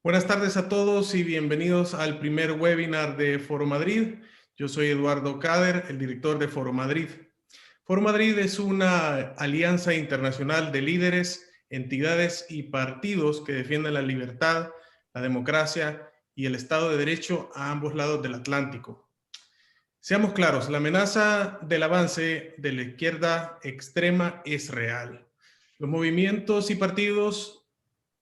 Buenas tardes a todos y bienvenidos al primer webinar de Foro Madrid. Yo soy Eduardo Cader, el director de Foro Madrid. Foro Madrid es una alianza internacional de líderes, entidades y partidos que defienden la libertad, la democracia y el Estado de Derecho a ambos lados del Atlántico. Seamos claros, la amenaza del avance de la izquierda extrema es real. Los movimientos y partidos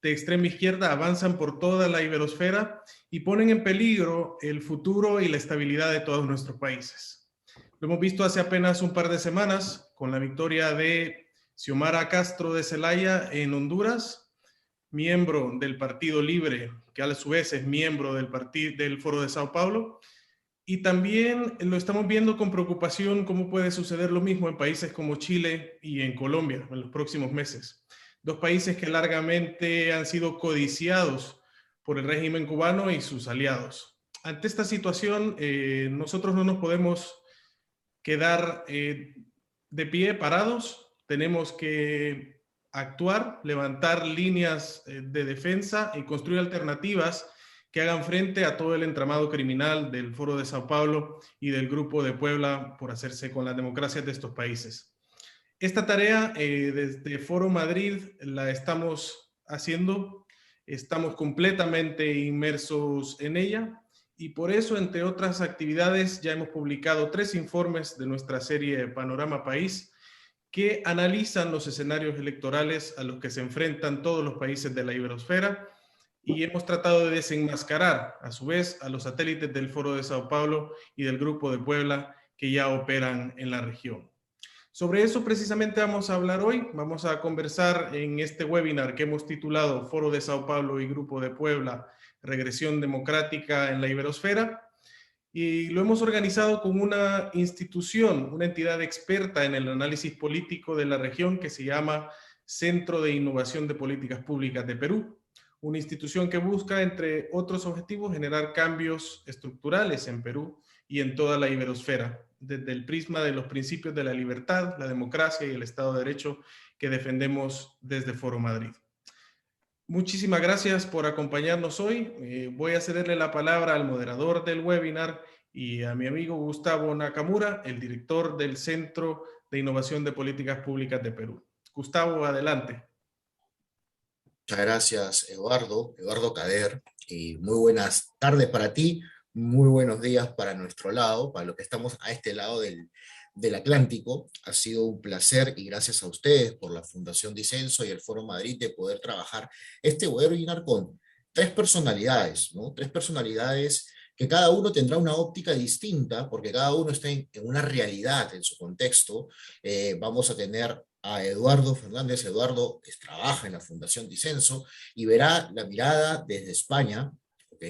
de extrema izquierda avanzan por toda la iberosfera y ponen en peligro el futuro y la estabilidad de todos nuestros países. Lo hemos visto hace apenas un par de semanas con la victoria de Xiomara Castro de Zelaya en Honduras, miembro del Partido Libre, que a su vez es miembro del Foro de Sao Paulo. Y también lo estamos viendo con preocupación cómo puede suceder lo mismo en países como Chile y en Colombia en los próximos meses. Dos países que largamente han sido codiciados por el régimen cubano y sus aliados. Ante esta situación, nosotros no nos podemos quedar de pie, parados. Tenemos que actuar, levantar líneas de defensa y construir alternativas que hagan frente a todo el entramado criminal del Foro de Sao Paulo y del Grupo de Puebla por hacerse con las democracias de estos países. Esta tarea desde Foro Madrid la estamos haciendo, estamos completamente inmersos en ella y por eso, entre otras actividades, ya hemos publicado 3 informes de nuestra serie Panorama País que analizan los escenarios electorales a los que se enfrentan todos los países de la iberosfera y hemos tratado de desenmascarar, a su vez, a los satélites del Foro de Sao Paulo y del Grupo de Puebla que ya operan en la región. Sobre eso precisamente vamos a hablar hoy. Vamos a conversar en este webinar que hemos titulado Foro de Sao Paulo y Grupo de Puebla, Regresión Democrática en la Iberosfera. Y lo hemos organizado con una institución, una entidad experta en el análisis político de la región que se llama Centro de Innovación de Políticas Públicas de Perú. Una institución que busca, entre otros objetivos, generar cambios estructurales en Perú y en toda la iberosfera, desde el prisma de los principios de la libertad, la democracia y el Estado de Derecho que defendemos desde Foro Madrid. Muchísimas gracias por acompañarnos hoy. Voy a cederle la palabra al moderador del webinar y a mi amigo Gustavo Nakamura, el director del Centro de Innovación de Políticas Públicas de Perú. Gustavo, adelante. Muchas gracias, Eduardo Cader, y muy buenas tardes para ti, muy buenos días para nuestro lado, para los que estamos a este lado del Atlántico. Ha sido un placer y gracias a ustedes por la Fundación Disenso y el Foro Madrid de poder trabajar este webinar con 3 personalidades, ¿no? 3 personalidades que cada uno tendrá una óptica distinta, porque cada uno está en una realidad, en su contexto. Vamos a tener a Eduardo Fernández. Eduardo trabaja en la Fundación Disenso y verá la mirada desde España, ¿ok?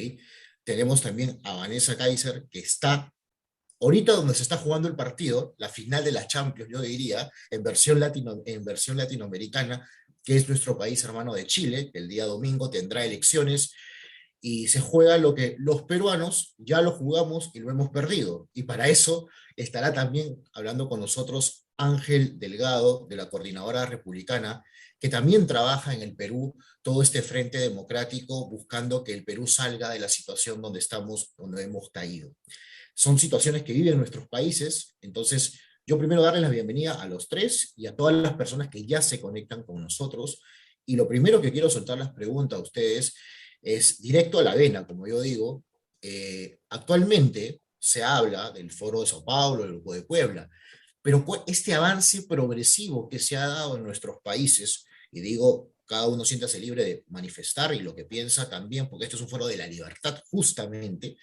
Tenemos también a Vanessa Kaiser, que está ahorita donde se está jugando el partido, la final de la Champions, yo diría, en versión latinoamericana, que es nuestro país hermano de Chile, que el día domingo tendrá elecciones y se juega lo que los peruanos ya lo jugamos y lo hemos perdido. Y para eso estará también hablando con nosotros Ángel Delgado, de la Coordinadora Republicana, que también trabaja en el Perú, todo este frente democrático, buscando que el Perú salga de la situación donde estamos, donde hemos caído. Son situaciones que viven nuestros países, entonces yo primero darles la bienvenida a los 3 y a todas las personas que ya se conectan con nosotros. Y lo primero que quiero soltar las preguntas a ustedes es directo a la vena, como yo digo. Actualmente se habla del Foro de Sao Paulo, del Grupo de Puebla, pero este avance progresivo que se ha dado en nuestros países, y digo, cada uno siéntase libre de manifestar y lo que piensa también, porque esto es un foro de la libertad justamente,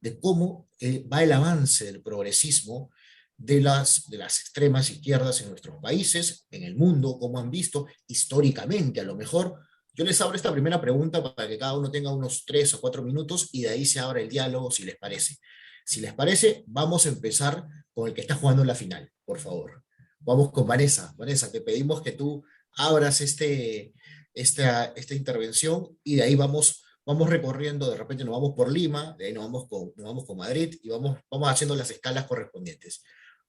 de cómo va el avance del progresismo de las extremas izquierdas en nuestros países, en el mundo, cómo han visto históricamente. A lo mejor yo les abro esta primera pregunta para que cada uno tenga unos 3 o 4 minutos y de ahí se abra el diálogo si les parece. Si les parece, vamos a empezar con el que está jugando en la final, por favor. Vamos con Vanessa. Vanessa, te pedimos que tú abras esta intervención y de ahí vamos recorriendo, de repente nos vamos por Lima, de ahí nos vamos con Madrid y vamos haciendo las escalas correspondientes.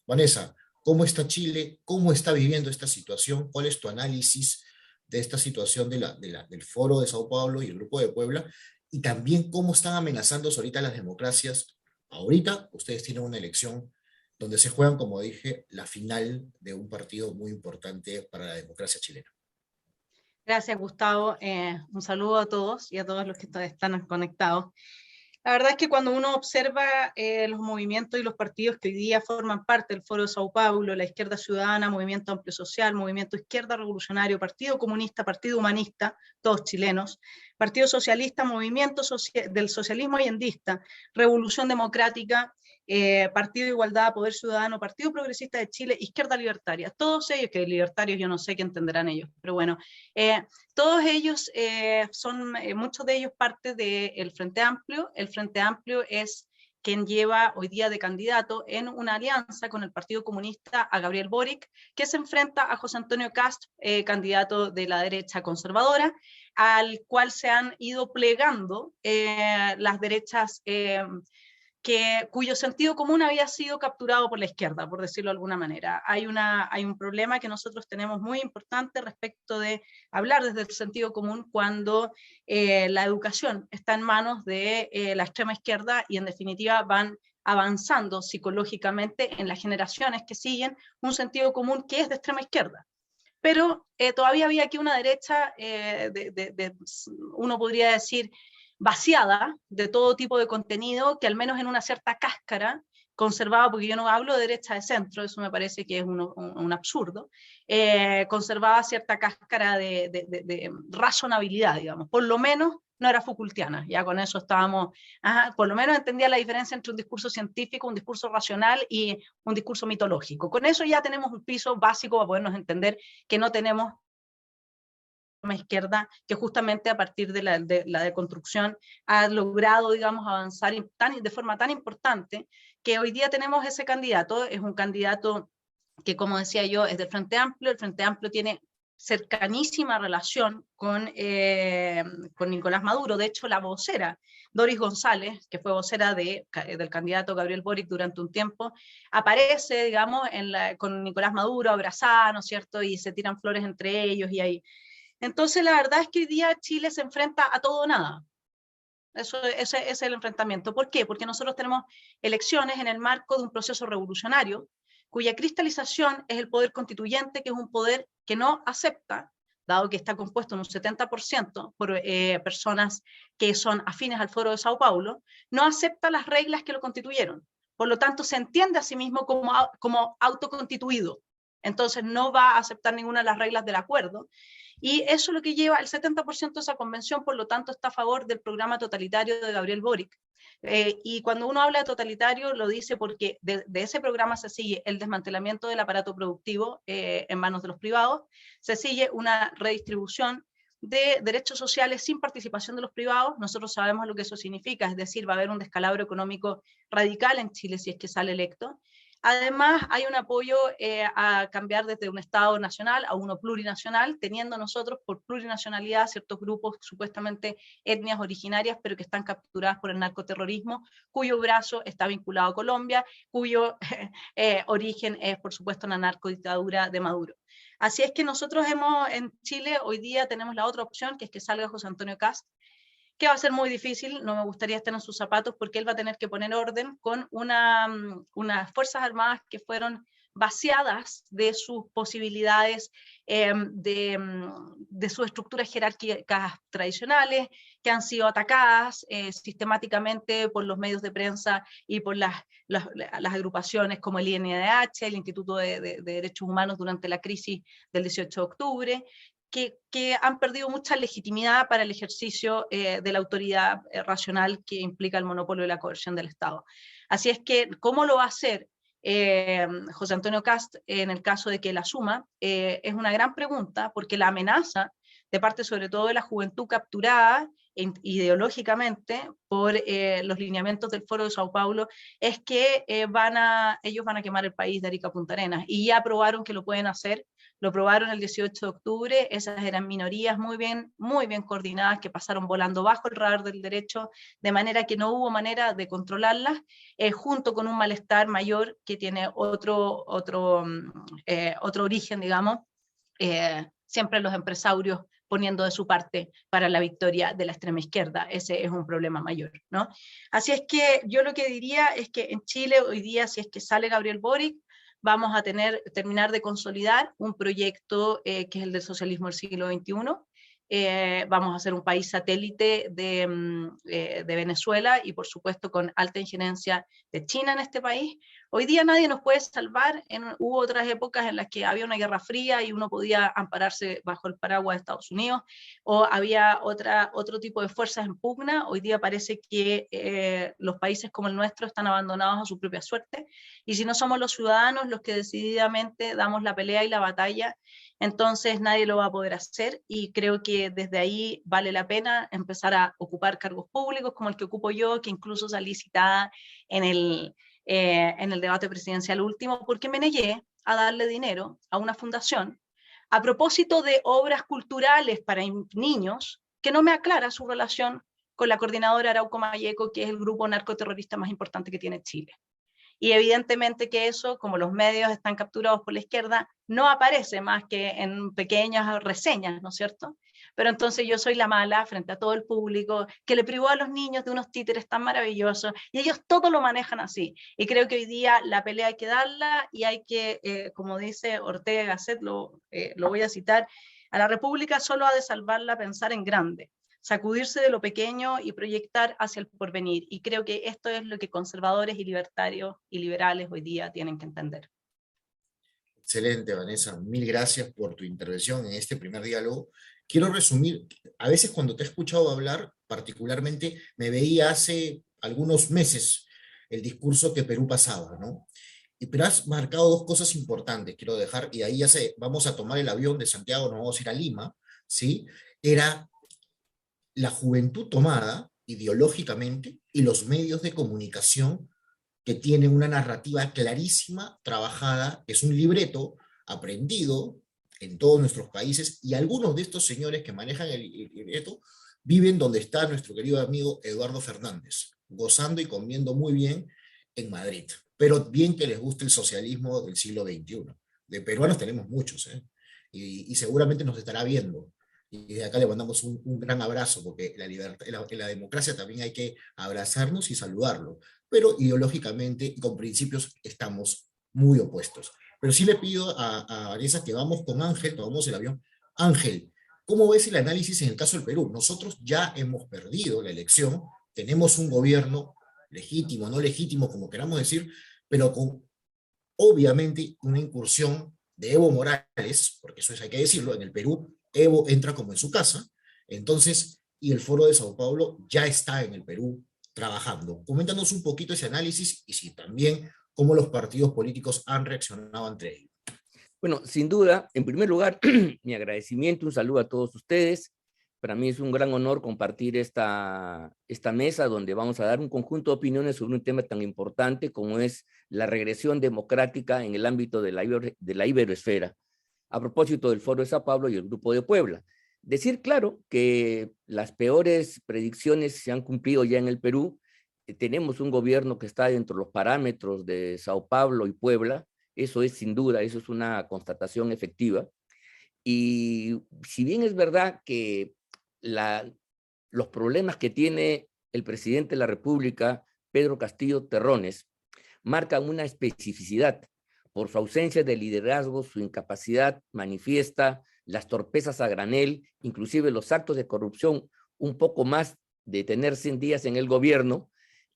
Vanessa, ¿cómo está Chile? ¿Cómo está viviendo esta situación? ¿Cuál es tu análisis de esta situación del Foro de Sao Paulo y el Grupo de Puebla? y también cómo están amenazándose ahorita las democracias. Ahorita ustedes tienen una elección donde se juegan, como dije, la final de un partido muy importante para la democracia chilena. Gracias, Gustavo. Un saludo a todos y a todos los que están conectados. La verdad es que cuando uno observa los movimientos y los partidos que hoy día forman parte del Foro de Sao Paulo, la Izquierda Ciudadana, Movimiento Amplio Social, Movimiento Izquierda Revolucionario, Partido Comunista, Partido Humanista, todos chilenos, Partido Socialista, Movimiento del Socialismo Allendista, Revolución Democrática, Partido de Igualdad, Poder Ciudadano, Partido Progresista de Chile, Izquierda Libertaria, todos ellos, que libertarios yo no sé qué entenderán ellos, pero bueno, todos ellos son, muchos de ellos parte del Frente Amplio. El Frente Amplio es quien lleva hoy día de candidato en una alianza con el Partido Comunista a Gabriel Boric, que se enfrenta a José Antonio Kast, candidato de la derecha conservadora, al cual se han ido plegando las derechas cuyo sentido común había sido capturado por la izquierda, por decirlo de alguna manera. Hay un problema que nosotros tenemos muy importante respecto de hablar desde el sentido común cuando la educación está en manos de la extrema izquierda y en definitiva van avanzando psicológicamente en las generaciones que siguen un sentido común que es de extrema izquierda. Pero todavía había aquí una derecha, uno podría decir, vaciada de todo tipo de contenido, que al menos en una cierta cáscara conservaba, porque yo no hablo de derecha de centro, eso me parece que es un absurdo, conservaba cierta cáscara de razonabilidad, digamos, por lo menos no era Foucaultiana, ya con eso estábamos, por lo menos entendía la diferencia entre un discurso científico, un discurso racional y un discurso mitológico. Con eso ya tenemos un piso básico para podernos entender que no tenemos izquierda que justamente a partir de la deconstrucción ha logrado, digamos, avanzar de forma tan importante que hoy día tenemos ese candidato, es un candidato que, como decía yo, es del Frente Amplio. El Frente Amplio tiene cercanísima relación con Nicolás Maduro. De hecho, la vocera Doris González, que fue vocera del candidato Gabriel Boric durante un tiempo, aparece, digamos, con Nicolás Maduro abrazada, ¿no es cierto?, y se tiran flores entre ellos y ahí. Entonces, la verdad es que hoy día Chile se enfrenta a todo o nada. Ese es el enfrentamiento. ¿Por qué? Porque nosotros tenemos elecciones en el marco de un proceso revolucionario, cuya cristalización es el poder constituyente, que es un poder que no acepta, dado que está compuesto en un 70% por personas que son afines al Foro de Sao Paulo, no acepta las reglas que lo constituyeron. Por lo tanto, se entiende a sí mismo como autoconstituido. Entonces, no va a aceptar ninguna de las reglas del acuerdo. Y eso es lo que lleva el 70% de esa convención, por lo tanto está a favor del programa totalitario de Gabriel Boric. Y cuando uno habla de totalitario lo dice porque de ese programa se sigue el desmantelamiento del aparato productivo en manos de los privados, se sigue una redistribución de derechos sociales sin participación de los privados. Nosotros sabemos lo que eso significa, es decir, va a haber un descalabro económico radical en Chile si es que sale electo. Además, hay un apoyo a cambiar desde un Estado nacional a uno plurinacional, teniendo nosotros por plurinacionalidad ciertos grupos, supuestamente etnias originarias, pero que están capturadas por el narcoterrorismo, cuyo brazo está vinculado a Colombia, cuyo origen es, por supuesto, una narcodictadura de Maduro. Así es que nosotros en Chile hoy día tenemos la otra opción, que es que salga José Antonio Kast, que va a ser muy difícil, no me gustaría estar en sus zapatos porque él va a tener que poner orden con unas Fuerzas Armadas que fueron vaciadas de sus posibilidades, de sus estructuras jerárquicas tradicionales, que han sido atacadas sistemáticamente por los medios de prensa y por las agrupaciones como el INDH, el Instituto de Derechos Humanos durante la crisis del 18 de octubre, que han perdido mucha legitimidad para el ejercicio de la autoridad racional que implica el monopolio y la coerción del Estado. Así es que, ¿cómo lo va a hacer José Antonio Kast en el caso de que él asuma? Es una gran pregunta, porque la amenaza de parte sobre todo de la juventud capturada ideológicamente por los lineamientos del Foro de Sao Paulo, es que ellos van a quemar el país de Arica a Punta Arenas, y ya probaron que lo pueden hacer. Lo probaron el 18 de octubre, esas eran minorías muy bien coordinadas que pasaron volando bajo el radar del derecho, de manera que no hubo manera de controlarlas, junto con un malestar mayor que tiene otro origen, digamos, siempre los empresarios poniendo de su parte para la victoria de la extrema izquierda. Ese es un problema mayor, ¿no? Así es que yo lo que diría es que en Chile hoy día, si es que sale Gabriel Boric, vamos a terminar de consolidar un proyecto que es el del socialismo del siglo XXI. Vamos a ser un país satélite de Venezuela y por supuesto con alta injerencia de China en este país. Hoy día nadie nos puede salvar. Hubo otras épocas en las que había una guerra fría y uno podía ampararse bajo el paraguas de Estados Unidos, o había otro tipo de fuerzas en pugna. Hoy día parece que los países como el nuestro están abandonados a su propia suerte, y si no somos los ciudadanos los que decididamente damos la pelea y la batalla, entonces nadie lo va a poder hacer, y creo que desde ahí vale la pena empezar a ocupar cargos públicos como el que ocupo yo, que incluso salí citada en el debate presidencial último, porque me negué a darle dinero a una fundación a propósito de obras culturales para niños que no me aclara su relación con la coordinadora Arauco Mayeco, que es el grupo narcoterrorista más importante que tiene Chile. Y evidentemente que eso, como los medios están capturados por la izquierda, no aparece más que en pequeñas reseñas, ¿no es cierto? Pero entonces yo soy la mala frente a todo el público que le privó a los niños de unos títeres tan maravillosos, y ellos todo lo manejan así. Y creo que hoy día la pelea hay que darla, y hay que, como dice Ortega y Gasset, lo voy a citar: a la República solo ha de salvarla pensar en grande, sacudirse de lo pequeño y proyectar hacia el porvenir. Y creo que esto es lo que conservadores y libertarios y liberales hoy día tienen que entender. Excelente, Vanessa. Mil gracias por tu intervención en este primer diálogo. Quiero resumir, a veces cuando te he escuchado hablar, particularmente, me veía hace algunos meses el discurso que Perú pasaba, ¿no? Pero has marcado dos cosas importantes, quiero dejar, y ahí vamos a tomar el avión de Santiago, nos vamos a ir a Lima, ¿sí? Era la juventud tomada ideológicamente y los medios de comunicación que tienen una narrativa clarísima, trabajada, es un libreto aprendido en todos nuestros países, y algunos de estos señores que manejan el libreto viven donde está nuestro querido amigo Eduardo Fernández, gozando y comiendo muy bien en Madrid, pero bien que les guste el socialismo del siglo XXI. De peruanos tenemos muchos, ¿eh? Y seguramente nos estará viendo. Y de acá le mandamos un gran abrazo, porque la libertad, en la democracia también hay que abrazarnos y saludarlo, pero ideológicamente y con principios estamos muy opuestos. Pero sí le pido a Vanessa que vamos con Ángel, tomamos el avión. Ángel, ¿cómo ves el análisis en el caso del Perú? Nosotros ya hemos perdido la elección, tenemos un gobierno legítimo, no legítimo, como queramos decir, pero con obviamente una incursión de Evo Morales, porque eso hay que decirlo, en el Perú Evo entra como en su casa, entonces, y el Foro de Sao Paulo ya está en el Perú trabajando. Coméntanos un poquito ese análisis, y si también cómo los partidos políticos han reaccionado entre ellos. Bueno, sin duda, en primer lugar, mi agradecimiento, un saludo a todos ustedes. Para mí es un gran honor compartir esta mesa donde vamos a dar un conjunto de opiniones sobre un tema tan importante como es la regresión democrática en el ámbito de la iberoesfera, a propósito del Foro de Sao Paulo y el Grupo de Puebla. Decir claro que las peores predicciones se han cumplido ya en el Perú. Tenemos un gobierno que está dentro de los parámetros de Sao Paulo y Puebla. Eso es sin duda, eso es una constatación efectiva. Y si bien es verdad que los problemas que tiene el presidente de la República, Pedro Castillo Terrones, marcan una especificidad por su ausencia de liderazgo, su incapacidad manifiesta, las torpezas a granel, inclusive los actos de corrupción, un poco más de tener 100 días en el gobierno,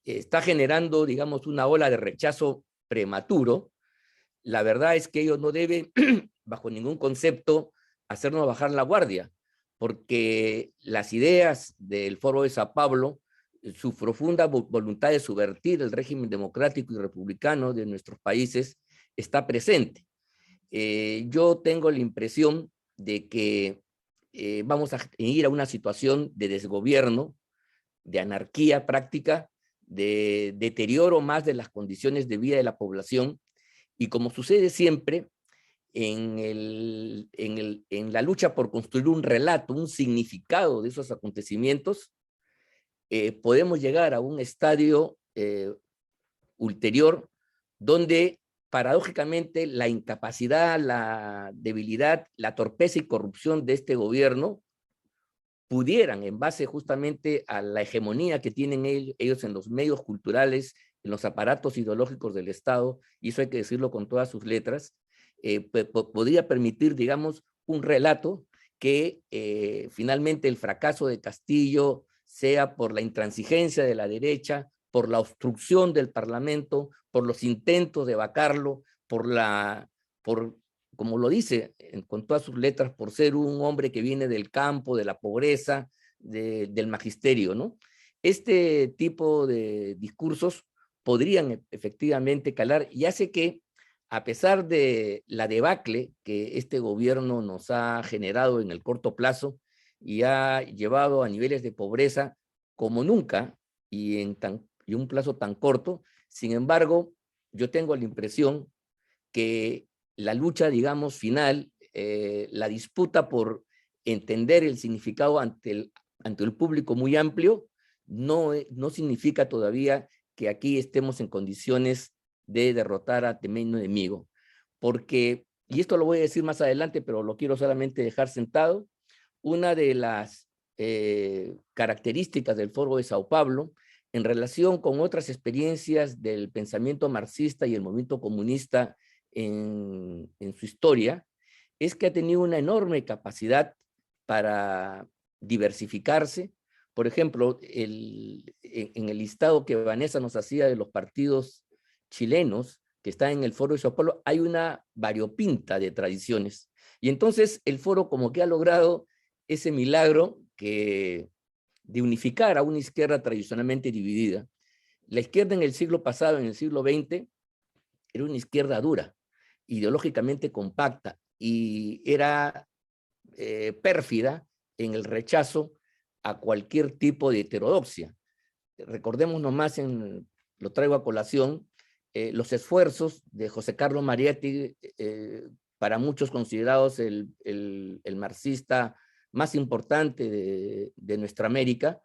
está generando, digamos, una ola de rechazo prematuro. La verdad es que ellos no deben, bajo ningún concepto, hacernos bajar la guardia, porque las ideas del Foro de Sao Paulo, su profunda voluntad de subvertir el régimen democrático y republicano de nuestros países, está presente. Yo tengo la impresión de que vamos a ir a una situación de desgobierno, de anarquía práctica, de deterioro más de las condiciones de vida de la población, y como sucede siempre, en la lucha por construir un relato, un significado de esos acontecimientos, podemos llegar a un estadio ulterior donde paradójicamente la incapacidad, la debilidad, la torpeza y corrupción de este gobierno pudieran, en base justamente a la hegemonía que tienen ellos en los medios culturales, en los aparatos ideológicos del Estado, y eso hay que decirlo con todas sus letras, podría permitir, digamos, un relato que finalmente el fracaso de Castillo sea por la intransigencia de la derecha, por la obstrucción del Parlamento, por los intentos de vacarlo, como lo dice con todas sus letras, por ser un hombre que viene del campo, de la pobreza, del magisterio, ¿no? Este tipo de discursos podrían efectivamente calar y hace que, a pesar de la debacle que este gobierno nos ha generado en el corto plazo y ha llevado a niveles de pobreza como nunca y en un plazo tan corto, sin embargo, yo tengo la impresión que la lucha, digamos, final, la disputa por entender el significado ante el público muy amplio, no significa todavía que aquí estemos en condiciones de derrotar a temido enemigo. Porque, y esto lo voy a decir más adelante, pero lo quiero solamente dejar sentado, una de las características del Foro de Sao Paulo, en relación con otras experiencias del pensamiento marxista y el movimiento comunista en su historia, es que ha tenido una enorme capacidad para diversificarse. Por ejemplo, en el listado que Vanessa nos hacía de los partidos chilenos que están en el Foro de Sao Paulo, hay una variopinta de tradiciones. Y entonces el foro como que ha logrado ese milagro de unificar a una izquierda tradicionalmente dividida. La izquierda en el siglo pasado, en el siglo XX, era una izquierda dura, ideológicamente compacta, y era pérfida en el rechazo a cualquier tipo de heterodoxia. Recordemos nomás, lo traigo a colación, los esfuerzos de José Carlos Marietti, para muchos considerados el marxista más importante de nuestra América,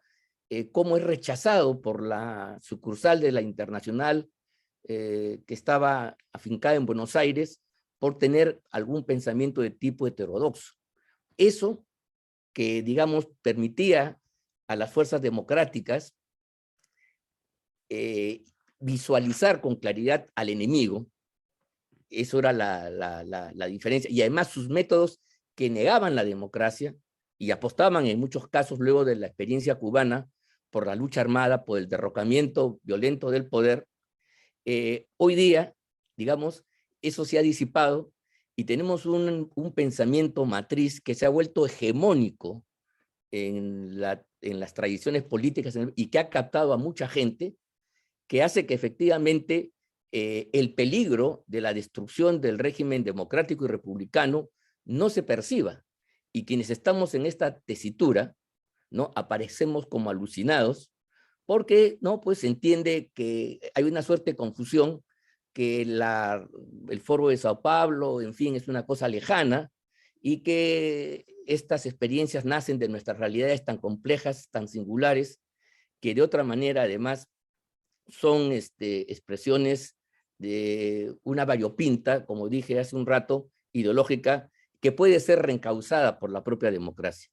cómo es rechazado por la sucursal de la Internacional que estaba afincada en Buenos Aires por tener algún pensamiento de tipo heterodoxo. Eso que, digamos, permitía a las fuerzas democráticas visualizar con claridad al enemigo. Eso era la diferencia. Y además sus métodos que negaban la democracia y apostaban en muchos casos, luego de la experiencia cubana, por la lucha armada, por el derrocamiento violento del poder. Hoy día, digamos, eso se ha disipado y tenemos un pensamiento matriz que se ha vuelto hegemónico en las tradiciones políticas y que ha captado a mucha gente, que hace que efectivamente el peligro de la destrucción del régimen democrático y republicano no se perciba. Y quienes estamos en esta tesitura, ¿no?, aparecemos como alucinados, porque no, pues se entiende que hay una suerte de confusión, que el Foro de Sao Paulo, en fin, es una cosa lejana, y que estas experiencias nacen de nuestras realidades tan complejas, tan singulares, que de otra manera además son expresiones de una variopinta, como dije hace un rato, ideológica, que puede ser reencauzada por la propia democracia.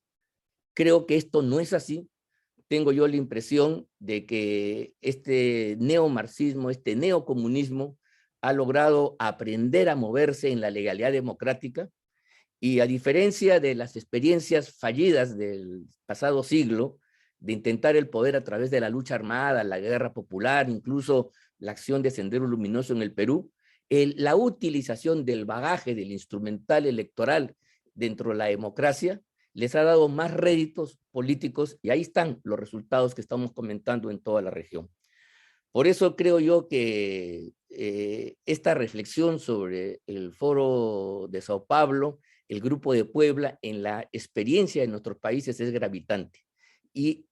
Creo que esto no es así. Tengo yo la impresión de que este neomarxismo, este neocomunismo, ha logrado aprender a moverse en la legalidad democrática, y a diferencia de las experiencias fallidas del pasado siglo, de intentar el poder a través de la lucha armada, la guerra popular, incluso la acción de Sendero Luminoso en el Perú, la utilización del bagaje, del instrumental electoral dentro de la democracia, les ha dado más réditos políticos, y ahí están los resultados que estamos comentando en toda la región. Por eso creo yo que esta reflexión sobre el Foro de Sao Paulo, el Grupo de Puebla, en la experiencia de nuestros países es gravitante. Y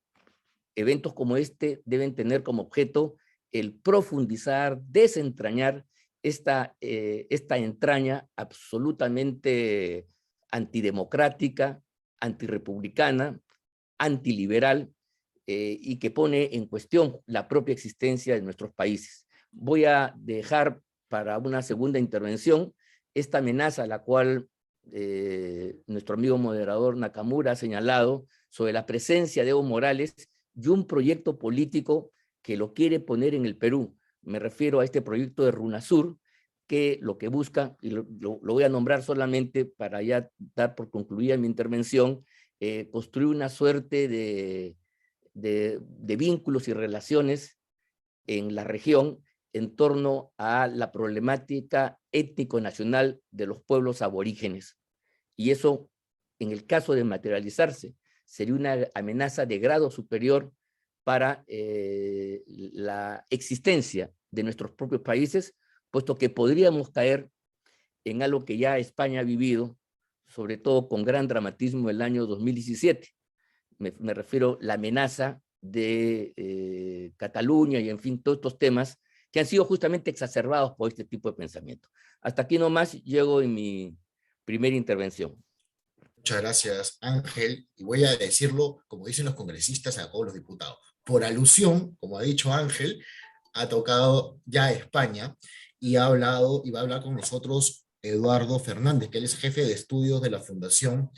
eventos como este deben tener como objeto el profundizar, desentrañar esta entraña absolutamente antidemocrática, antirrepublicana, antiliberal, y que pone en cuestión la propia existencia de nuestros países. Voy a dejar para una segunda intervención esta amenaza a la cual nuestro amigo moderador Nakamura ha señalado sobre la presencia de Evo Morales y un proyecto político que lo quiere poner en el Perú. Me refiero a este proyecto de RUNASUR, que lo que busca, y lo voy a nombrar solamente para ya dar por concluida mi intervención, construir una suerte de vínculos y relaciones en la región en torno a la problemática étnico-nacional de los pueblos aborígenes. Y eso, en el caso de materializarse, sería una amenaza de grado superior para la existencia de nuestros propios países, puesto que podríamos caer en algo que ya España ha vivido, sobre todo con gran dramatismo el año 2017. Me refiero a la amenaza de Cataluña y en fin, todos estos temas que han sido justamente exacerbados por este tipo de pensamiento. Hasta aquí nomás llego en mi primera intervención. Muchas gracias, Ángel. Y voy a decirlo, como dicen los congresistas, a todos los diputados. Por alusión, como ha dicho Ángel, ha tocado ya España y ha hablado y va a hablar con nosotros Eduardo Fernández, que él es jefe de estudios de la Fundación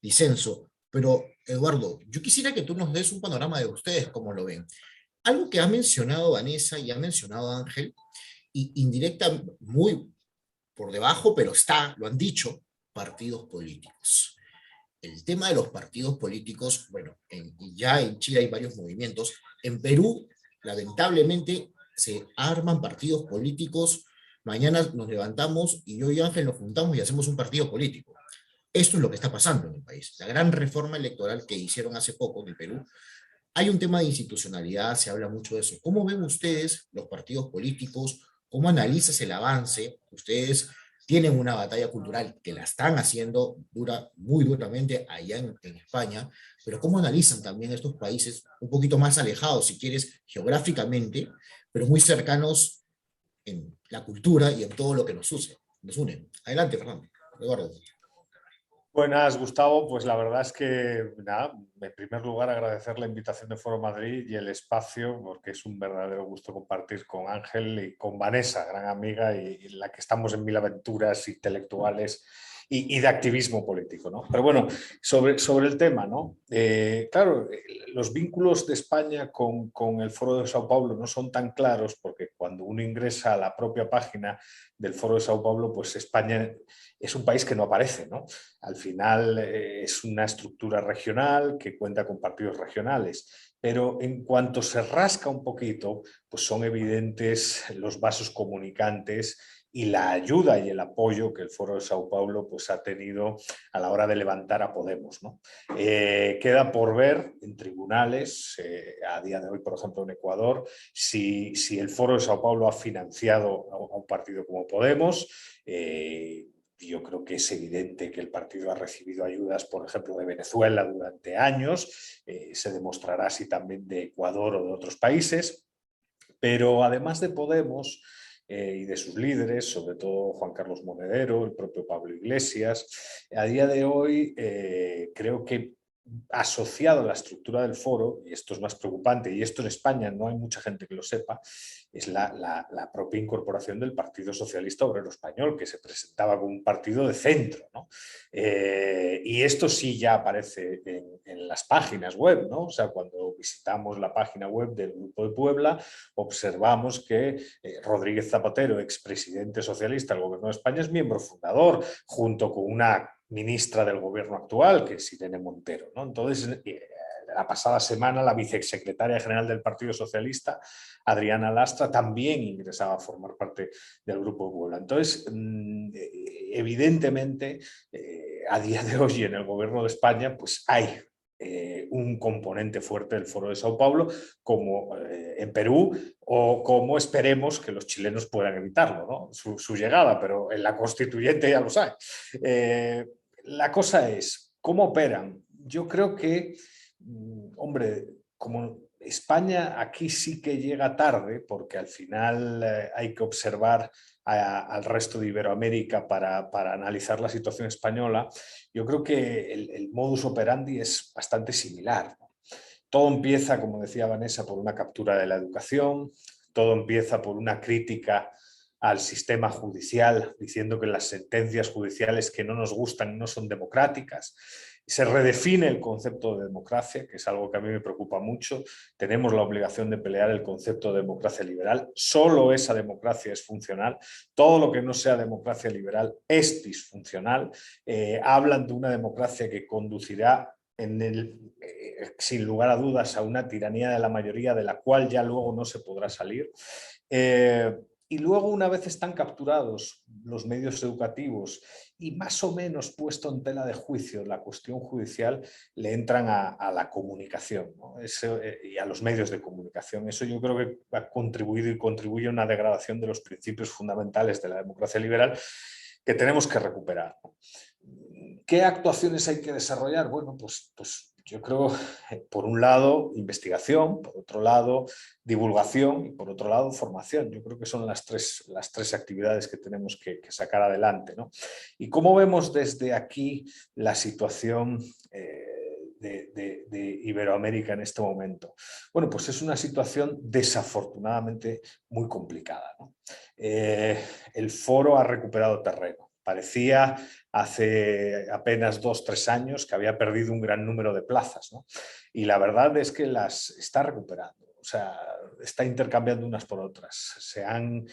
Disenso. Pero, Eduardo, yo quisiera que tú nos des un panorama de ustedes, cómo lo ven. Algo que ha mencionado Vanessa y ha mencionado Ángel, y indirecta, muy por debajo, pero lo han dicho, partidos políticos. El tema de los partidos políticos, bueno, ya en Chile hay varios movimientos. En Perú, lamentablemente, se arman partidos políticos. Mañana nos levantamos y yo y Ángel nos juntamos y hacemos un partido político. Esto es lo que está pasando en el país. La gran reforma electoral que hicieron hace poco en el Perú, hay un tema de institucionalidad, se habla mucho de eso. ¿Cómo ven ustedes los partidos políticos? ¿Cómo analizas el avance? Ustedes tienen una batalla cultural que la están haciendo muy duramente allá en España, pero ¿cómo analizan también estos países un poquito más alejados, si quieres, geográficamente, pero muy cercanos en la cultura y en todo lo que nos une? Adelante, Fernando. Eduardo. Buenas, Gustavo. Pues la verdad es que, nada, en primer lugar agradecer la invitación de Foro Madrid y el espacio, porque es un verdadero gusto compartir con Ángel y con Vanessa, gran amiga y la que estamos en mil aventuras intelectuales y de activismo político, ¿no? Pero bueno, sobre el tema, ¿no? Claro, los vínculos de España con el Foro de Sao Paulo no son tan claros, porque cuando uno ingresa a la propia página del Foro de Sao Paulo, pues España es un país que no aparece, ¿no? Al final es una estructura regional que cuenta con partidos regionales, pero en cuanto se rasca un poquito, pues son evidentes los vasos comunicantes y la ayuda y el apoyo que el Foro de Sao Paulo pues, ha tenido a la hora de levantar a Podemos, ¿no? Queda por ver en tribunales, a día de hoy, por ejemplo, en Ecuador, si el Foro de Sao Paulo ha financiado a un partido como Podemos. Yo creo que es evidente que el partido ha recibido ayudas, por ejemplo, de Venezuela durante años, se demostrará así también de Ecuador o de otros países, pero además de Podemos y de sus líderes, sobre todo Juan Carlos Monedero, el propio Pablo Iglesias, a día de hoy creo que asociado a la estructura del foro, y esto es más preocupante, y esto en España no hay mucha gente que lo sepa, es la propia incorporación del Partido Socialista Obrero Español, que se presentaba como un partido de centro, ¿no? Y esto sí ya aparece en las páginas web, ¿no? O sea, cuando visitamos la página web del Grupo de Puebla, observamos que Rodríguez Zapatero, expresidente socialista del Gobierno de España, es miembro fundador, junto con una ministra del gobierno actual, que es Irene Montero, ¿no? Entonces, la pasada semana, la vicesecretaria general del Partido Socialista, Adriana Lastra, también ingresaba a formar parte del Grupo Puebla. Entonces, evidentemente, a día de hoy en el gobierno de España, pues hay un componente fuerte del Foro de Sao Paulo, como en Perú, o como esperemos que los chilenos puedan evitarlo, ¿no? Su llegada, pero en la constituyente ya lo sabe. La cosa es, ¿cómo operan? Yo creo que, hombre, como España aquí sí que llega tarde, porque al final hay que observar al resto de Iberoamérica para analizar la situación española. Yo creo que el modus operandi es bastante similar, ¿no? Todo empieza, como decía Vanessa, por una captura de la educación, todo empieza por una crítica al sistema judicial, diciendo que las sentencias judiciales que no nos gustan no son democráticas. Se redefine el concepto de democracia, que es algo que a mí me preocupa mucho. Tenemos la obligación de pelear el concepto de democracia liberal. Solo esa democracia es funcional. Todo lo que no sea democracia liberal es disfuncional. Hablan de una democracia que conducirá sin lugar a dudas a una tiranía de la mayoría de la cual ya luego no se podrá salir. Y luego, una vez están capturados los medios educativos y más o menos puesto en tela de juicio la cuestión judicial, le entran a la comunicación, ¿no? Y a los medios de comunicación. Eso yo creo que ha contribuido y contribuye a una degradación de los principios fundamentales de la democracia liberal que tenemos que recuperar. ¿Qué actuaciones hay que desarrollar? Bueno, pues yo creo, por un lado, investigación, por otro lado, divulgación y por otro lado, formación. Yo creo que son las tres actividades que tenemos que sacar adelante, ¿no? ¿Y cómo vemos desde aquí la situación de Iberoamérica en este momento? Bueno, pues es una situación desafortunadamente muy complicada, ¿no? El foro ha recuperado terreno. Parecía hace apenas 2 o 3 años que había perdido un gran número de plazas, ¿no? Y la verdad es que las está recuperando, o sea, está intercambiando unas por otras. Han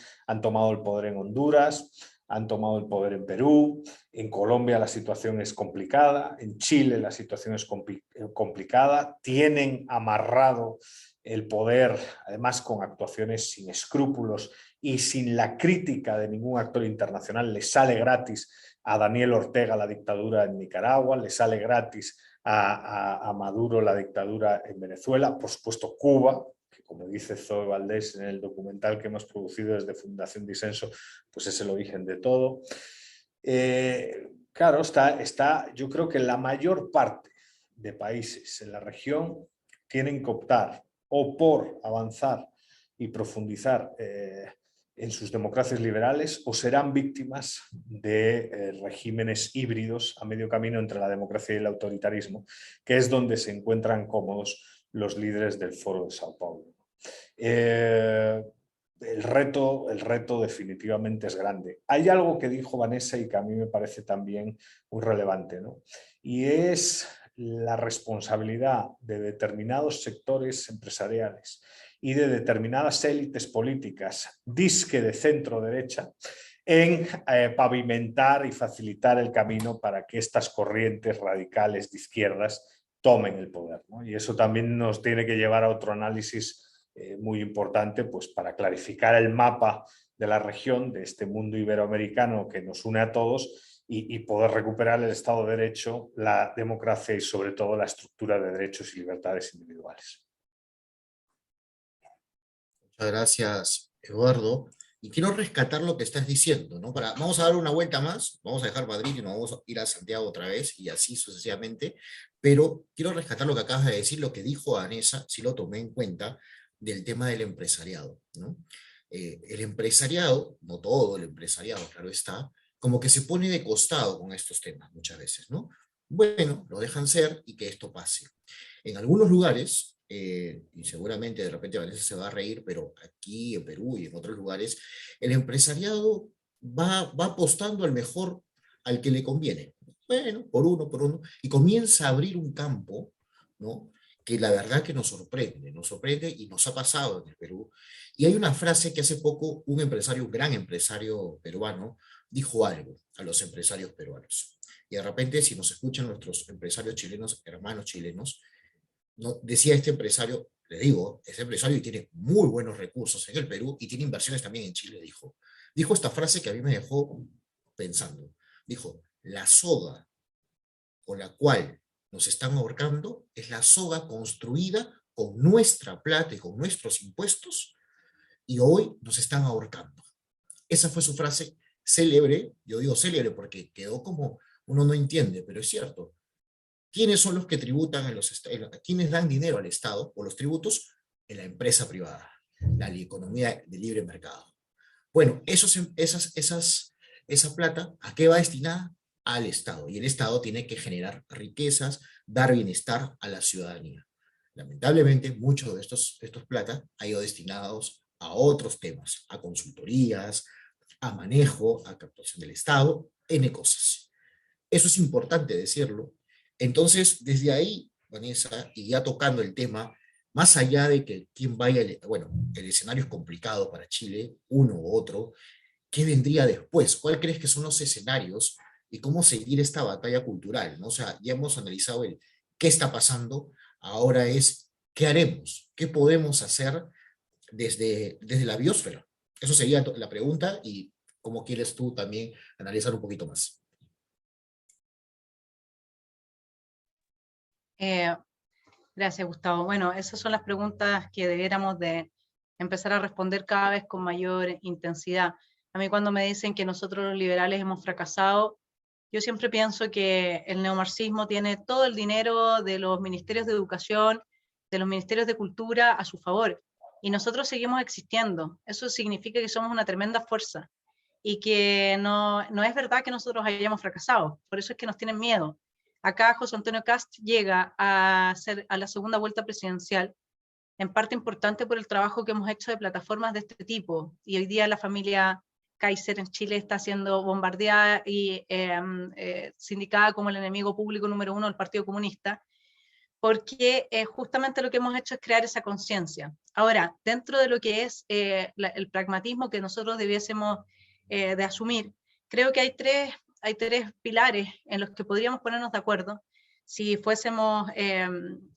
tomado el poder en Honduras, han tomado el poder en Perú, en Colombia la situación es complicada, en Chile la situación es complicada, tienen amarrado el poder, además con actuaciones sin escrúpulos y sin la crítica de ningún actor internacional. Le sale gratis a Daniel Ortega la dictadura en Nicaragua, le sale gratis a Maduro la dictadura en Venezuela, por supuesto Cuba, que como dice Zoe Valdés en el documental que hemos producido desde Fundación Disenso, pues es el origen de todo. Claro, yo creo que la mayor parte de países en la región tienen que optar o por avanzar y profundizar en sus democracias liberales o serán víctimas de regímenes híbridos a medio camino entre la democracia y el autoritarismo, que es donde se encuentran cómodos los líderes del Foro de Sao Paulo. El reto definitivamente es grande. Hay algo que dijo Vanessa y que a mí me parece también muy relevante, ¿no? Y es la responsabilidad de determinados sectores empresariales y de determinadas élites políticas, disque de centro derecha, en pavimentar y facilitar el camino para que estas corrientes radicales de izquierdas tomen el poder, ¿no? Y eso también nos tiene que llevar a otro análisis muy importante, pues para clarificar el mapa de la región, de este mundo iberoamericano que nos une a todos, y poder recuperar el Estado de Derecho, la democracia y sobre todo la estructura de derechos y libertades individuales. Muchas gracias, Eduardo. Y quiero rescatar lo que estás diciendo, ¿no? Vamos a dar una vuelta más, vamos a dejar Madrid y nos vamos a ir a Santiago otra vez y así sucesivamente, pero quiero rescatar lo que acabas de decir, lo que dijo Vanessa, si lo tomé en cuenta, del tema del empresariado, ¿no? El empresariado, no todo el empresariado, claro está, como que se pone de costado con estos temas muchas veces, ¿no? Bueno, lo dejan ser y que esto pase. En algunos lugares, y seguramente de repente Vanessa se va a reír, pero aquí en Perú y en otros lugares, el empresariado va apostando al mejor, al que le conviene. Bueno, por uno, y comienza a abrir un campo, ¿no? Que la verdad que nos sorprende y nos ha pasado en el Perú. Y hay una frase que hace poco un empresario, un gran empresario peruano, dijo algo a los empresarios peruanos. Y de repente, si nos escuchan nuestros empresarios chilenos, hermanos chilenos, no, decía este empresario, le digo, este empresario y tiene muy buenos recursos en el Perú y tiene inversiones también en Chile, dijo esta frase que a mí me dejó pensando. Dijo, la soga con la cual nos están ahorcando es la soga construida con nuestra plata y con nuestros impuestos y hoy nos están ahorcando. Esa fue su frase célebre, yo digo célebre porque quedó como uno no entiende, pero es cierto. ¿Quiénes son los que tributan quiénes dan dinero al Estado o los tributos? En la empresa privada, la economía de libre mercado. Bueno, esa plata, ¿a qué va destinada? Al Estado. Y el Estado tiene que generar riquezas, dar bienestar a la ciudadanía. Lamentablemente, muchos de estos plata ha ido destinados a otros temas, a consultorías, a manejo, a captación del Estado, N cosas. Eso es importante decirlo, Entonces, desde ahí, Vanessa, y ya tocando el tema, más allá de que quien vaya, bueno, el escenario es complicado para Chile, uno u otro, ¿qué vendría después? ¿Cuál crees que son los escenarios y cómo seguir esta batalla cultural? ¿No? O sea, ya hemos analizado el qué está pasando, ahora es qué haremos, qué podemos hacer desde la biosfera. Eso sería la pregunta y cómo quieres tú también analizar un poquito más. Gracias, Gustavo. Bueno, esas son las preguntas que debiéramos de empezar a responder cada vez con mayor intensidad. A mí cuando me dicen que nosotros los liberales hemos fracasado, yo siempre pienso que el neomarxismo tiene todo el dinero de los ministerios de educación, de los ministerios de cultura a su favor, y nosotros seguimos existiendo. Eso significa que somos una tremenda fuerza y que no es verdad que nosotros hayamos fracasado, por eso es que nos tienen miedo. Acá José Antonio Kast llega a la segunda vuelta presidencial, en parte importante por el trabajo que hemos hecho de plataformas de este tipo, y hoy día la familia Kaiser en Chile está siendo bombardeada y sindicada como el enemigo público número 1 del Partido Comunista, porque justamente lo que hemos hecho es crear esa conciencia. Ahora, dentro de lo que es el pragmatismo que nosotros debiésemos de asumir, creo que hay tres pilares en los que podríamos ponernos de acuerdo si fuésemos, en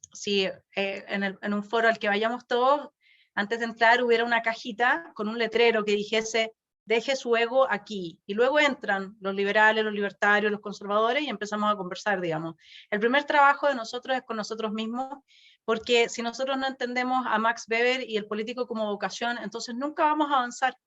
un foro al que vayamos todos, antes de entrar hubiera una cajita con un letrero que dijese deje su ego aquí, y luego entran los liberales, los libertarios, los conservadores y empezamos a conversar, digamos. El primer trabajo de nosotros es con nosotros mismos, porque si nosotros no entendemos a Max Weber y el político como vocación, entonces nunca vamos a avanzar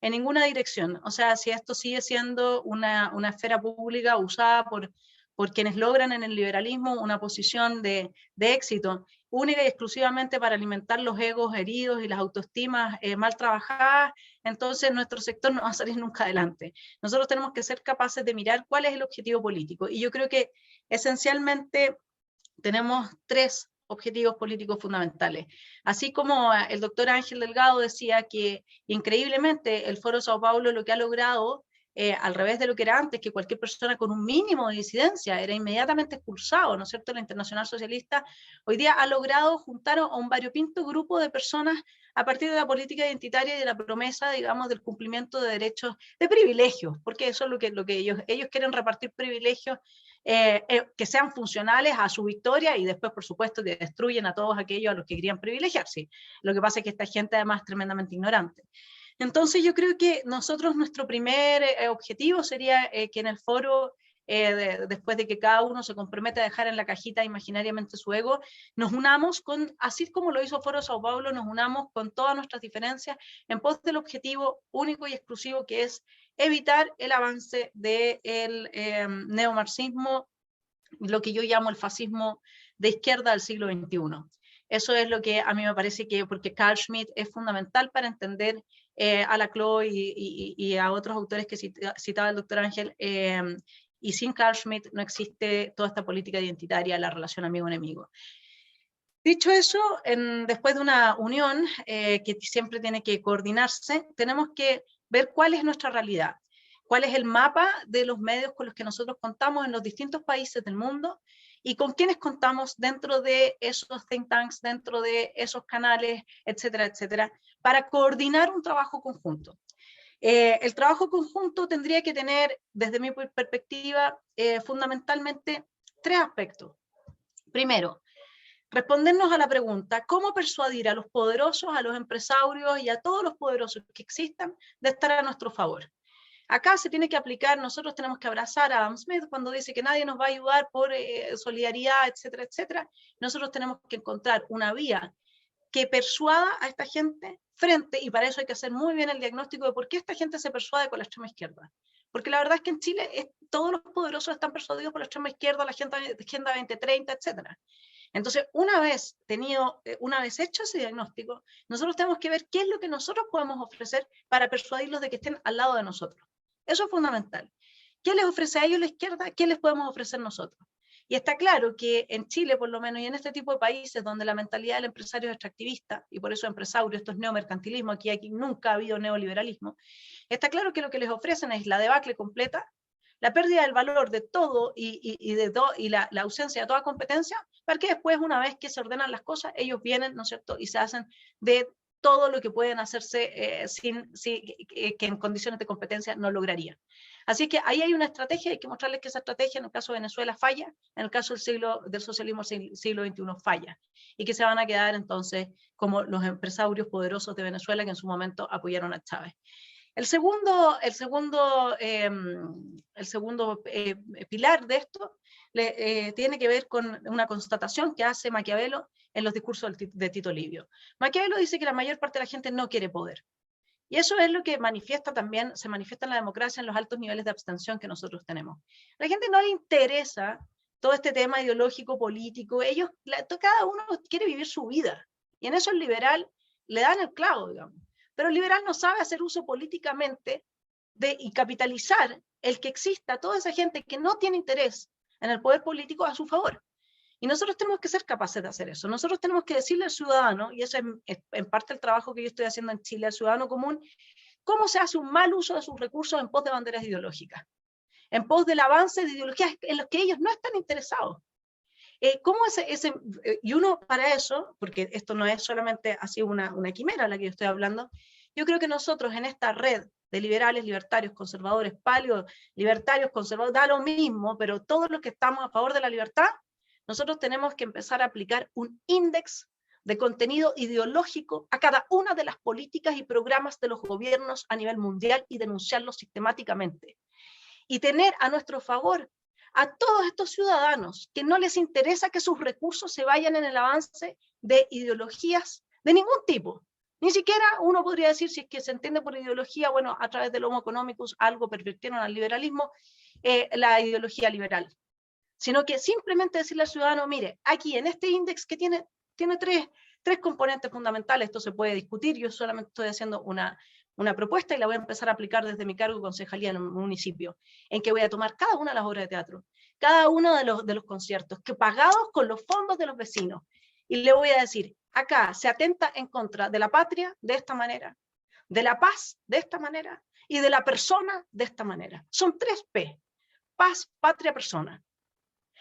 en ninguna dirección. O sea, si esto sigue siendo una esfera pública usada por quienes logran en el liberalismo una posición de éxito, única y exclusivamente para alimentar los egos heridos y las autoestimas mal trabajadas, entonces nuestro sector no va a salir nunca adelante. Nosotros tenemos que ser capaces de mirar cuál es el objetivo político. Y yo creo que esencialmente tenemos tres objetivos políticos fundamentales. Así como el doctor Ángel Delgado decía que increíblemente el Foro Sao Paulo lo que ha logrado, al revés de lo que era antes, que cualquier persona con un mínimo de disidencia era inmediatamente expulsado, ¿no es cierto?, la Internacional Socialista, hoy día ha logrado juntar a un variopinto grupo de personas a partir de la política identitaria y de la promesa, digamos, del cumplimiento de derechos, de privilegios, porque eso es lo que ellos quieren repartir privilegios que sean funcionales a su victoria y después, por supuesto, que destruyen a todos aquellos a los que querían privilegiarse. Lo que pasa es que esta gente además es tremendamente ignorante. Entonces yo creo que nosotros nuestro primer objetivo sería que en el foro, después de que cada uno se comprometa a dejar en la cajita imaginariamente su ego, nos unamos con, así como lo hizo Foro Sao Paulo, nos unamos con todas nuestras diferencias en pos del objetivo único y exclusivo que es evitar el avance del neomarxismo, lo que yo llamo el fascismo de izquierda del siglo XXI. Eso es lo que a mí me parece que, porque Carl Schmitt es fundamental para entender a Laclau y a otros autores que citaba el doctor Ángel, y sin Carl Schmitt no existe toda esta política identitaria, la relación amigo-enemigo. Dicho eso, después de una unión que siempre tiene que coordinarse, tenemos que ver cuál es nuestra realidad, cuál es el mapa de los medios con los que nosotros contamos en los distintos países del mundo y con quienes contamos dentro de esos think tanks, dentro de esos canales, etcétera, etcétera, para coordinar un trabajo conjunto. El trabajo conjunto tendría que tener, desde mi perspectiva, fundamentalmente tres aspectos. Primero, respondernos a la pregunta, ¿cómo persuadir a los poderosos, a los empresarios y a todos los poderosos que existan de estar a nuestro favor? Acá se tiene que aplicar, nosotros tenemos que abrazar a Adam Smith cuando dice que nadie nos va a ayudar por solidaridad, etcétera, etcétera. Nosotros tenemos que encontrar una vía que persuada a esta gente frente, y para eso hay que hacer muy bien el diagnóstico de por qué esta gente se persuade con la extrema izquierda. Porque la verdad es que en Chile todos los poderosos están persuadidos por la extrema izquierda, la Agenda 2030, etcétera. Entonces, una vez hecho ese diagnóstico, nosotros tenemos que ver qué es lo que nosotros podemos ofrecer para persuadirlos de que estén al lado de nosotros. Eso es fundamental. ¿Qué les ofrece a ellos la izquierda? ¿Qué les podemos ofrecer nosotros? Y está claro que en Chile, por lo menos, y en este tipo de países donde la mentalidad del empresario es extractivista, y por eso empresario, esto es neomercantilismo, aquí nunca ha habido neoliberalismo, está claro que lo que les ofrecen es la debacle completa, la pérdida del valor de todo y la ausencia de toda competencia, para que después, una vez que se ordenan las cosas, ellos vienen, ¿no es cierto?, y se hacen de todo lo que pueden hacerse que en condiciones de competencia no lograrían. Así que ahí hay una estrategia, hay que mostrarles que esa estrategia en el caso de Venezuela falla, en el caso del socialismo siglo XXI falla, y que se van a quedar entonces como los empresarios poderosos de Venezuela que en su momento apoyaron a Chávez. El segundo pilar de esto tiene que ver con una constatación que hace Maquiavelo en los discursos de Tito Livio. Maquiavelo dice que la mayor parte de la gente no quiere poder. Y eso es lo que se manifiesta en la democracia, en los altos niveles de abstención que nosotros tenemos. A la gente no le interesa todo este tema ideológico, político. Cada uno quiere vivir su vida. Y en eso el liberal le dan el clavo, digamos. Pero el liberal no sabe hacer uso políticamente y capitalizar el que exista toda esa gente que no tiene interés en el poder político a su favor. Y nosotros tenemos que ser capaces de hacer eso. Nosotros tenemos que decirle al ciudadano, y eso es en parte el trabajo que yo estoy haciendo en Chile, al ciudadano común, cómo se hace un mal uso de sus recursos en pos de banderas ideológicas, en pos del avance de ideologías en los que ellos no están interesados. Y uno para eso, porque esto no es solamente así una quimera la que yo estoy hablando, yo creo que nosotros en esta red de liberales, libertarios, conservadores, paleo, libertarios, conservadores, da lo mismo, pero todos los que estamos a favor de la libertad, nosotros tenemos que empezar a aplicar un índice de contenido ideológico a cada una de las políticas y programas de los gobiernos a nivel mundial y denunciarlos sistemáticamente. Y tener a nuestro favor a todos estos ciudadanos que no les interesa que sus recursos se vayan en el avance de ideologías de ningún tipo. Ni siquiera uno podría decir, si es que se entiende por ideología, bueno, a través del Homo economicus algo pervirtieron al liberalismo, la ideología liberal. Sino que simplemente decirle al ciudadano, mire, aquí en este índice que tiene tres componentes fundamentales, esto se puede discutir, yo solamente estoy haciendo una propuesta y la voy a empezar a aplicar desde mi cargo de concejalía en un municipio, en que voy a tomar cada una de las obras de teatro, cada uno de los conciertos, que pagados con los fondos de los vecinos, y le voy a decir, acá se atenta en contra de la patria de esta manera, de la paz de esta manera, y de la persona de esta manera. Son 3P, paz, patria, persona.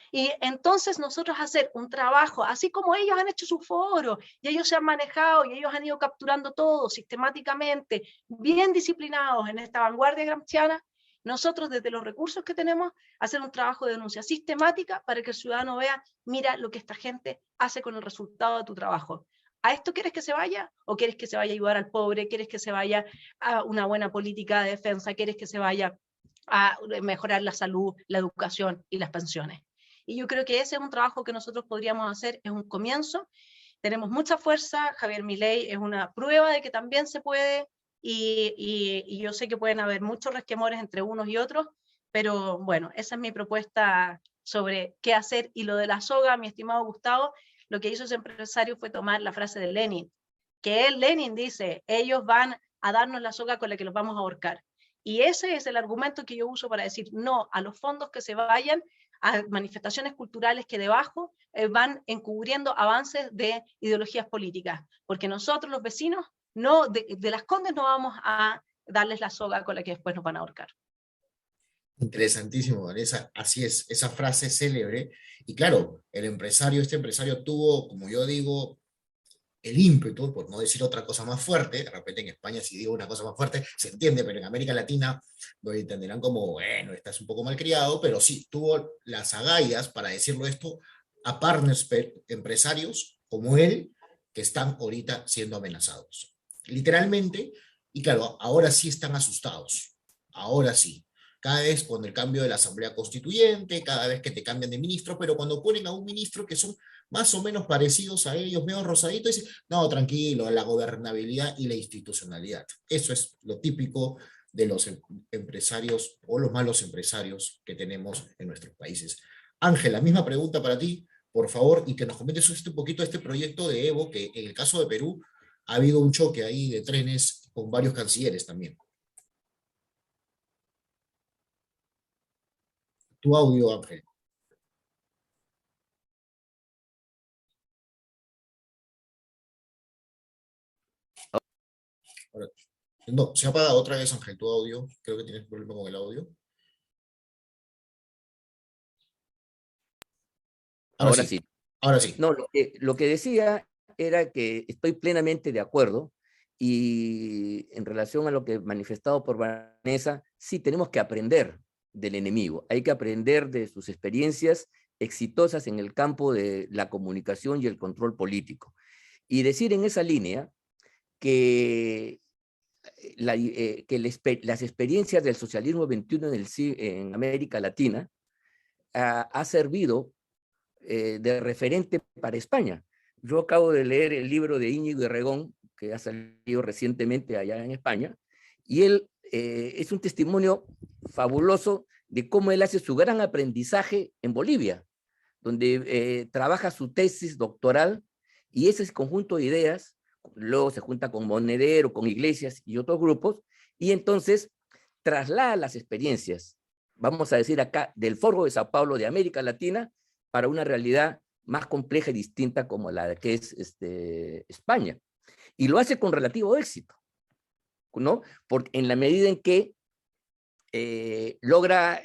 Y entonces nosotros hacer un trabajo, así como ellos han hecho su foro, y ellos se han manejado, y ellos han ido capturando todo sistemáticamente, bien disciplinados en esta vanguardia gramsciana, nosotros desde los recursos que tenemos, hacer un trabajo de denuncia sistemática para que el ciudadano vea, mira lo que esta gente hace con el resultado de tu trabajo. ¿A esto quieres que se vaya? ¿O quieres que se vaya a ayudar al pobre? ¿Quieres que se vaya a una buena política de defensa? ¿Quieres que se vaya a mejorar la salud, la educación y las pensiones? Y yo creo que ese es un trabajo que nosotros podríamos hacer, es un comienzo, tenemos mucha fuerza, Javier Milei es una prueba de que también se puede, y yo sé que pueden haber muchos resquemores entre unos y otros, pero bueno, esa es mi propuesta sobre qué hacer. Y lo de la soga, mi estimado Gustavo, lo que hizo ese empresario fue tomar la frase de Lenin, que Lenin dice, ellos van a darnos la soga con la que los vamos a ahorcar. Y ese es el argumento que yo uso para decir no a los fondos que se vayan a manifestaciones culturales que debajo van encubriendo avances de ideologías políticas, porque nosotros los vecinos de Las Condes no vamos a darles la soga con la que después nos van a ahorcar. Interesantísimo, Vanessa. Así es, esa frase célebre. Y claro, este empresario tuvo, como yo digo, el ímpetu, por no decir otra cosa más fuerte, de repente en España si digo una cosa más fuerte, se entiende, pero en América Latina lo entenderán como, bueno, estás un poco malcriado, pero sí, tuvo las agallas para decirlo esto a partners empresarios como él, que están ahorita siendo amenazados. Literalmente, y claro, ahora sí están asustados, ahora sí. Cada vez con el cambio de la Asamblea Constituyente, cada vez que te cambian de ministro, pero cuando ponen a un ministro que son más o menos parecidos a ellos, medio rosaditos, dicen, no, tranquilo, la gobernabilidad y la institucionalidad. Eso es lo típico de los empresarios o los malos empresarios que tenemos en nuestros países. Ángela, misma pregunta para ti, por favor, y que nos comentes un poquito de este proyecto de Evo, que en el caso de Perú ha habido un choque ahí de trenes con varios cancilleres también. Tu audio, Ángel. No, se ha apagado otra vez, Ángel, tu audio. Creo que tienes un problema con el audio. Ahora sí. Ahora sí. No, lo que decía era que estoy plenamente de acuerdo y en relación a lo que manifestado por Vanessa, sí tenemos que aprender del enemigo, hay que aprender de sus experiencias exitosas en el campo de la comunicación y el control político. Y decir en esa línea que, las experiencias del socialismo 21 en América Latina ha servido de referente para España. Yo acabo de leer el libro de Íñigo Errejón, que ha salido recientemente allá en España, y él es un testimonio fabuloso de cómo él hace su gran aprendizaje en Bolivia, donde trabaja su tesis doctoral, y ese conjunto de ideas, luego se junta con Monedero, con Iglesias y otros grupos, y entonces traslada las experiencias, vamos a decir acá, del Foro de Sao Paulo de América Latina, para una realidad más compleja y distinta como la que es España. Y lo hace con relativo éxito, ¿no? Porque en la medida en que logra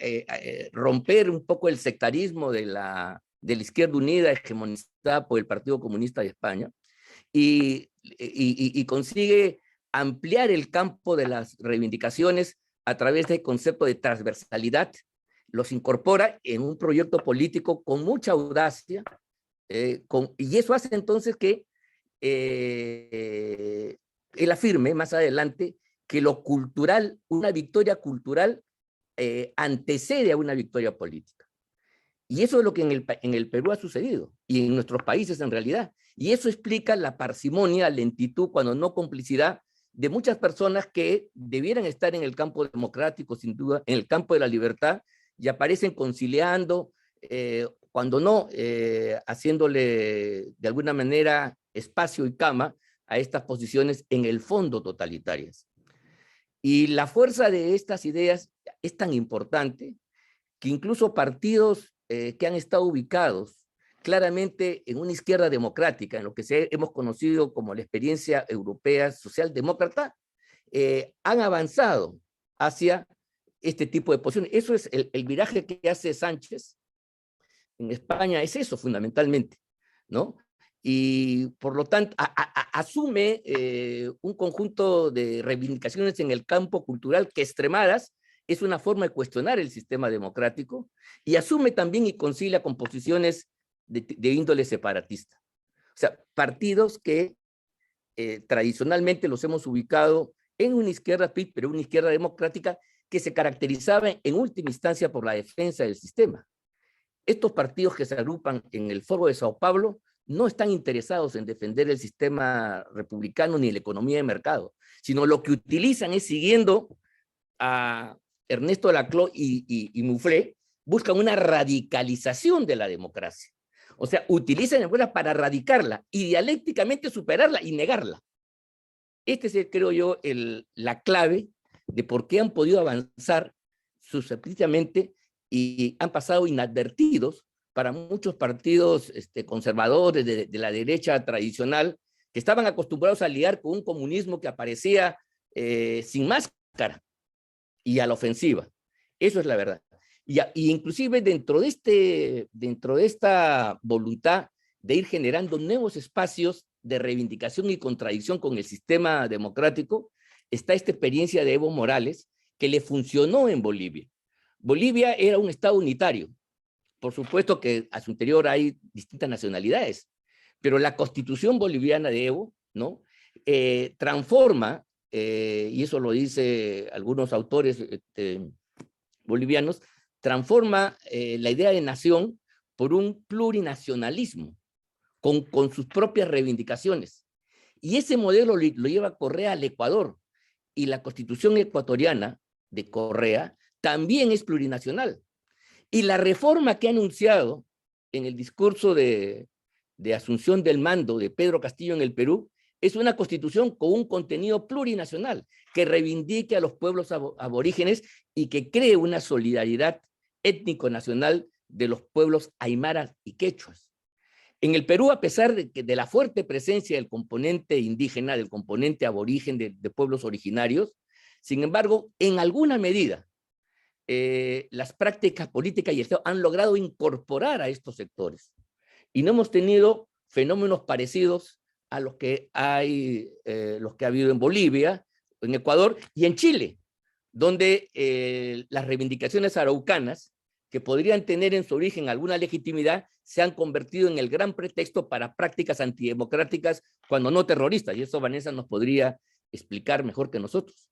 romper un poco el sectarismo de la Izquierda Unida hegemonizada por el Partido Comunista de España y consigue ampliar el campo de las reivindicaciones a través del concepto de transversalidad, los incorpora en un proyecto político con mucha audacia, y eso hace entonces que él afirme más adelante que lo cultural, una victoria cultural antecede a una victoria política. Y eso es lo que en el Perú ha sucedido, y en nuestros países en realidad. Y eso explica la parsimonia, lentitud, cuando no complicidad, de muchas personas que debieran estar en el campo democrático, sin duda, en el campo de la libertad, y aparecen conciliando, cuando no, haciéndole de alguna manera espacio y cama a estas posiciones en el fondo totalitarias. Y la fuerza de estas ideas es tan importante que incluso partidos que han estado ubicados claramente en una izquierda democrática, en lo que hemos conocido como la experiencia europea socialdemócrata, han avanzado hacia este tipo de posiciones. Eso es el viraje que hace Sánchez en España, es eso fundamentalmente, ¿no? Y por lo tanto asume un conjunto de reivindicaciones en el campo cultural que extremadas es una forma de cuestionar el sistema democrático, y asume también y concilia con posiciones de índole separatista. O sea, partidos que tradicionalmente los hemos ubicado en una izquierda, pero una izquierda democrática que se caracterizaba en última instancia por la defensa del sistema. Estos partidos que se agrupan en el Foro de Sao Paulo no están interesados en defender el sistema republicano ni la economía de mercado, sino lo que utilizan es, siguiendo a Ernesto Laclau y Muflé, buscan una radicalización de la democracia. O sea, utilizan la democracia para radicarla y dialécticamente superarla y negarla. Este es, creo yo, la clave de por qué han podido avanzar susceptiblemente y han pasado inadvertidos para muchos partidos conservadores de la derecha tradicional, que estaban acostumbrados a lidiar con un comunismo que aparecía sin máscara y a la ofensiva. Eso es la verdad. Y inclusive dentro de esta voluntad de ir generando nuevos espacios de reivindicación y contradicción con el sistema democrático, está esta experiencia de Evo Morales, que le funcionó en Bolivia. Bolivia era un estado unitario. Por supuesto que a su interior hay distintas nacionalidades, pero la constitución boliviana de Evo, ¿no? Transforma, y eso lo dice algunos autores bolivianos, transforma la idea de nación por un plurinacionalismo, con sus propias reivindicaciones. Y ese modelo lo lleva Correa al Ecuador, y la constitución ecuatoriana de Correa también es plurinacional. Y la reforma que ha anunciado en el discurso de asunción del mando de Pedro Castillo en el Perú es una constitución con un contenido plurinacional que reivindique a los pueblos aborígenes y que cree una solidaridad étnico-nacional de los pueblos aymaras y quechuas. En el Perú, a pesar de la fuerte presencia del componente indígena, del componente aborigen de pueblos originarios, sin embargo, en alguna medida, las prácticas políticas y el Estado han logrado incorporar a estos sectores. y no hemos tenido fenómenos parecidos a los que ha habido en Bolivia, en Ecuador y en Chile, donde las reivindicaciones araucanas, que podrían tener en su origen alguna legitimidad, se han convertido en el gran pretexto para prácticas antidemocráticas, cuando no terroristas, y eso Vanessa nos podría explicar mejor que nosotros.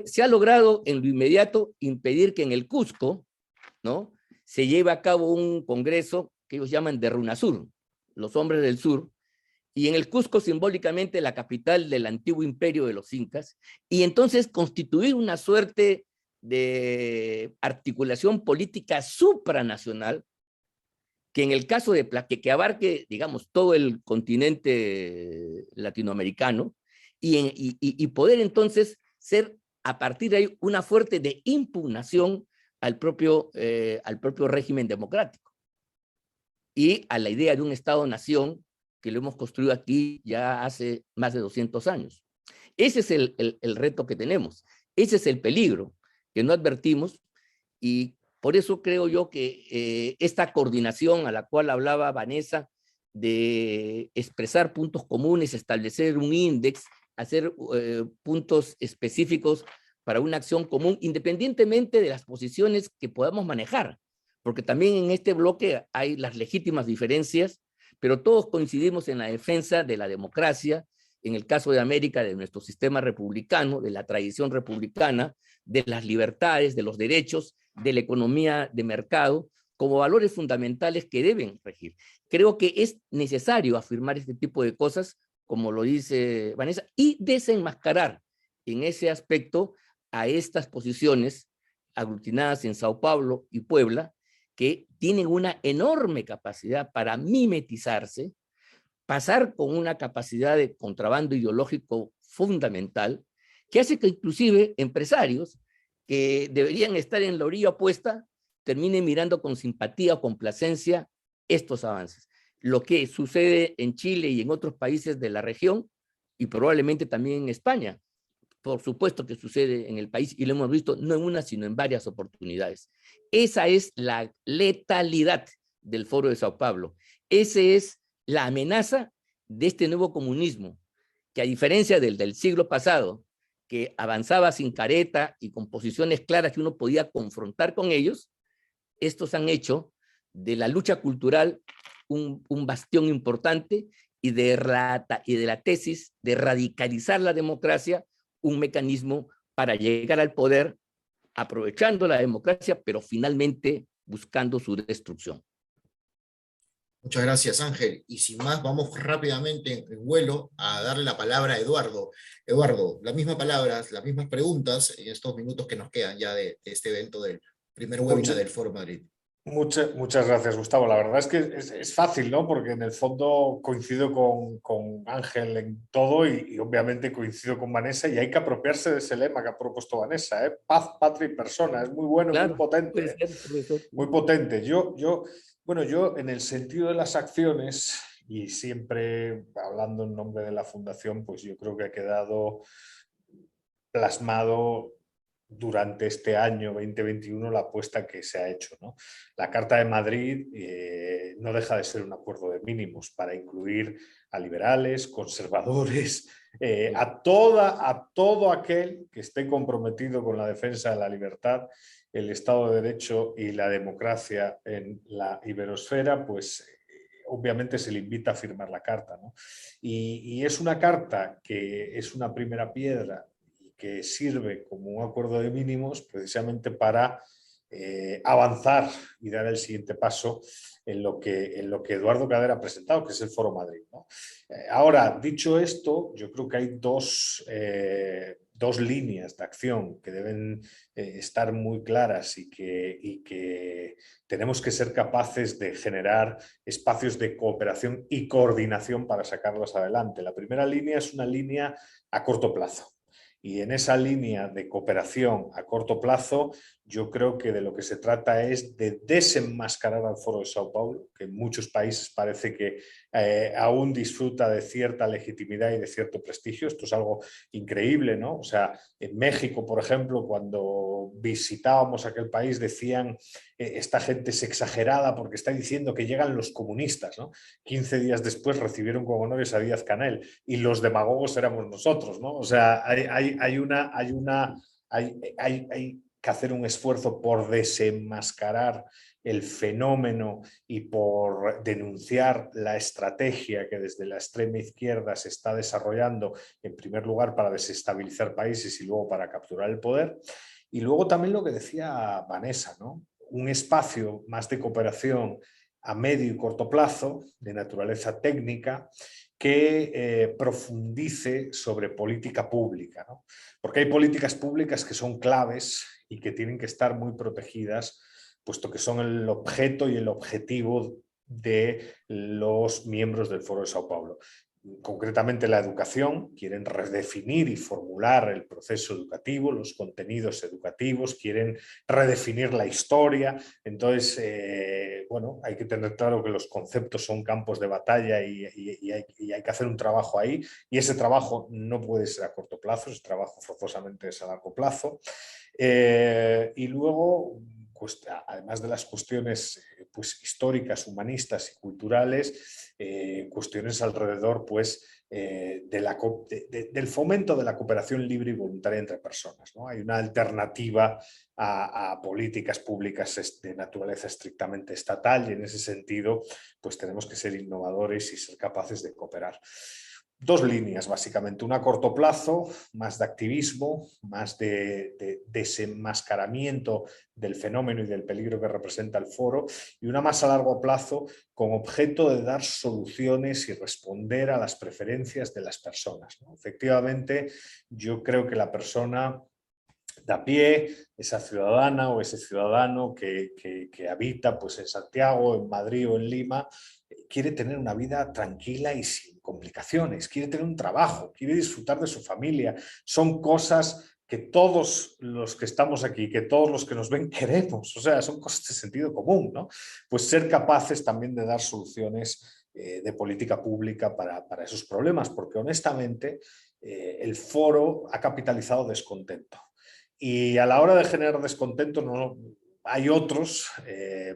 Se ha logrado en lo inmediato impedir que en el Cusco, ¿no?, se lleve a cabo un congreso que ellos llaman de RUNASUR, los hombres del sur, y en el Cusco simbólicamente la capital del antiguo imperio de los incas, y entonces constituir una suerte de articulación política supranacional, que en el caso de que abarque, digamos, todo el continente latinoamericano, y poder entonces ser a partir de ahí una fuerte de impugnación al propio régimen democrático y a la idea de un Estado-nación que lo hemos construido aquí ya hace más de 200 años. Ese es el reto que tenemos, ese es el peligro que no advertimos, y por eso creo yo que esta coordinación a la cual hablaba Vanessa, de expresar puntos comunes, establecer un índice, hacer puntos específicos para una acción común, independientemente de las posiciones que podamos manejar, porque también en este bloque hay las legítimas diferencias, pero todos coincidimos en la defensa de la democracia, en el caso de América, de nuestro sistema republicano, de la tradición republicana, de las libertades, de los derechos, de la economía de mercado, como valores fundamentales que deben regir. Creo que es necesario afirmar este tipo de cosas, como lo dice Vanessa, y desenmascarar en ese aspecto a estas posiciones aglutinadas en Sao Paulo y Puebla, que tienen una enorme capacidad para mimetizarse, pasar con una capacidad de contrabando ideológico fundamental, que hace que inclusive empresarios que deberían estar en la orilla opuesta terminen mirando con simpatía o complacencia estos avances. Lo que sucede en Chile y en otros países de la región, y probablemente también en España, por supuesto que sucede en el país, y lo hemos visto no en una, sino en varias oportunidades. Esa es la letalidad del Foro de Sao Paulo. Esa es la amenaza de este nuevo comunismo, que a diferencia del siglo pasado, que avanzaba sin careta y con posiciones claras que uno podía confrontar con ellos, estos han hecho de la lucha cultural un bastión importante, y de la tesis de radicalizar la democracia, un mecanismo para llegar al poder aprovechando la democracia, pero finalmente buscando su destrucción. Muchas gracias, Ángel. Y sin más, vamos rápidamente en vuelo a darle la palabra a Eduardo. Eduardo, las mismas palabras, las mismas preguntas en estos minutos que nos quedan ya de este evento del primer webinar del Foro Madrid. Muchas gracias, Gustavo. La verdad es que es fácil, ¿no? Porque en el fondo coincido con Ángel en todo y obviamente coincido con Vanessa, y hay que apropiarse de ese lema que ha propuesto Vanessa, ¿eh? Paz, patria y persona. Es muy bueno, claro, muy potente. Puede ser. Muy potente. Yo en el sentido de las acciones, y siempre hablando en nombre de la Fundación, pues yo creo que ha quedado plasmado durante este año 2021 la apuesta que se ha hecho, ¿no? La Carta de Madrid no deja de ser un acuerdo de mínimos para incluir a liberales, conservadores, a todo aquel que esté comprometido con la defensa de la libertad, el Estado de Derecho y la democracia en la iberosfera, pues obviamente se le invita a firmar la carta, ¿no? Y es una carta que es una primera piedra, que sirve como un acuerdo de mínimos precisamente para avanzar y dar el siguiente paso en lo que Eduardo Cader ha presentado, que es el Foro Madrid, ¿no? Ahora, dicho esto, yo creo que hay dos líneas de acción que deben estar muy claras y que tenemos que ser capaces de generar espacios de cooperación y coordinación para sacarlas adelante. La primera línea es una línea a corto plazo. Y en esa línea de cooperación a corto plazo, yo creo que de lo que se trata es de desenmascarar al Foro de Sao Paulo, que en muchos países parece que aún disfruta de cierta legitimidad y de cierto prestigio. Esto es algo increíble, ¿no? O sea, en México, por ejemplo, cuando visitábamos aquel país decían esta gente es exagerada porque está diciendo que llegan los comunistas, ¿no? 15 días después recibieron con honores a Díaz-Canel y los demagogos éramos nosotros, ¿no? O sea, hay que hacer un esfuerzo por desenmascarar el fenómeno y por denunciar la estrategia que desde la extrema izquierda se está desarrollando, en primer lugar para desestabilizar países y luego para capturar el poder. Y luego también lo que decía Vanessa, ¿no? Un espacio más de cooperación a medio y corto plazo, de naturaleza técnica, que profundice sobre política pública, ¿no? Porque hay políticas públicas que son claves y que tienen que estar muy protegidas, puesto que son el objeto y el objetivo de los miembros del Foro de Sao Paulo. Concretamente la educación, quieren redefinir y formular el proceso educativo, los contenidos educativos, quieren redefinir la historia. Entonces, bueno, hay que tener claro que los conceptos son campos de batalla y hay que hacer un trabajo ahí, y ese trabajo no puede ser a corto plazo, ese trabajo forzosamente es a largo plazo. Y luego, pues, además de las cuestiones pues, históricas, humanistas y culturales, cuestiones alrededor pues, del fomento de la cooperación libre y voluntaria entre personas, ¿no? Hay una alternativa a políticas públicas de naturaleza estrictamente estatal, y en ese sentido pues, tenemos que ser innovadores y ser capaces de cooperar. Dos líneas, básicamente. Una a corto plazo, más de activismo, más de desenmascaramiento del fenómeno y del peligro que representa el foro, y una más a largo plazo con objeto de dar soluciones y responder a las preferencias de las personas, ¿no? Efectivamente, yo creo que la persona de a pie, esa ciudadana o ese ciudadano que habita pues, en Santiago, en Madrid o en Lima, quiere tener una vida tranquila y sin complicaciones, quiere tener un trabajo, quiere disfrutar de su familia. Son cosas que todos los que estamos aquí, que todos los que nos ven queremos, o sea, son cosas de sentido común, ¿no? Pues ser capaces también de dar soluciones de política pública para esos problemas, porque honestamente el foro ha capitalizado descontento. Y a la hora de generar descontento, no, hay otros,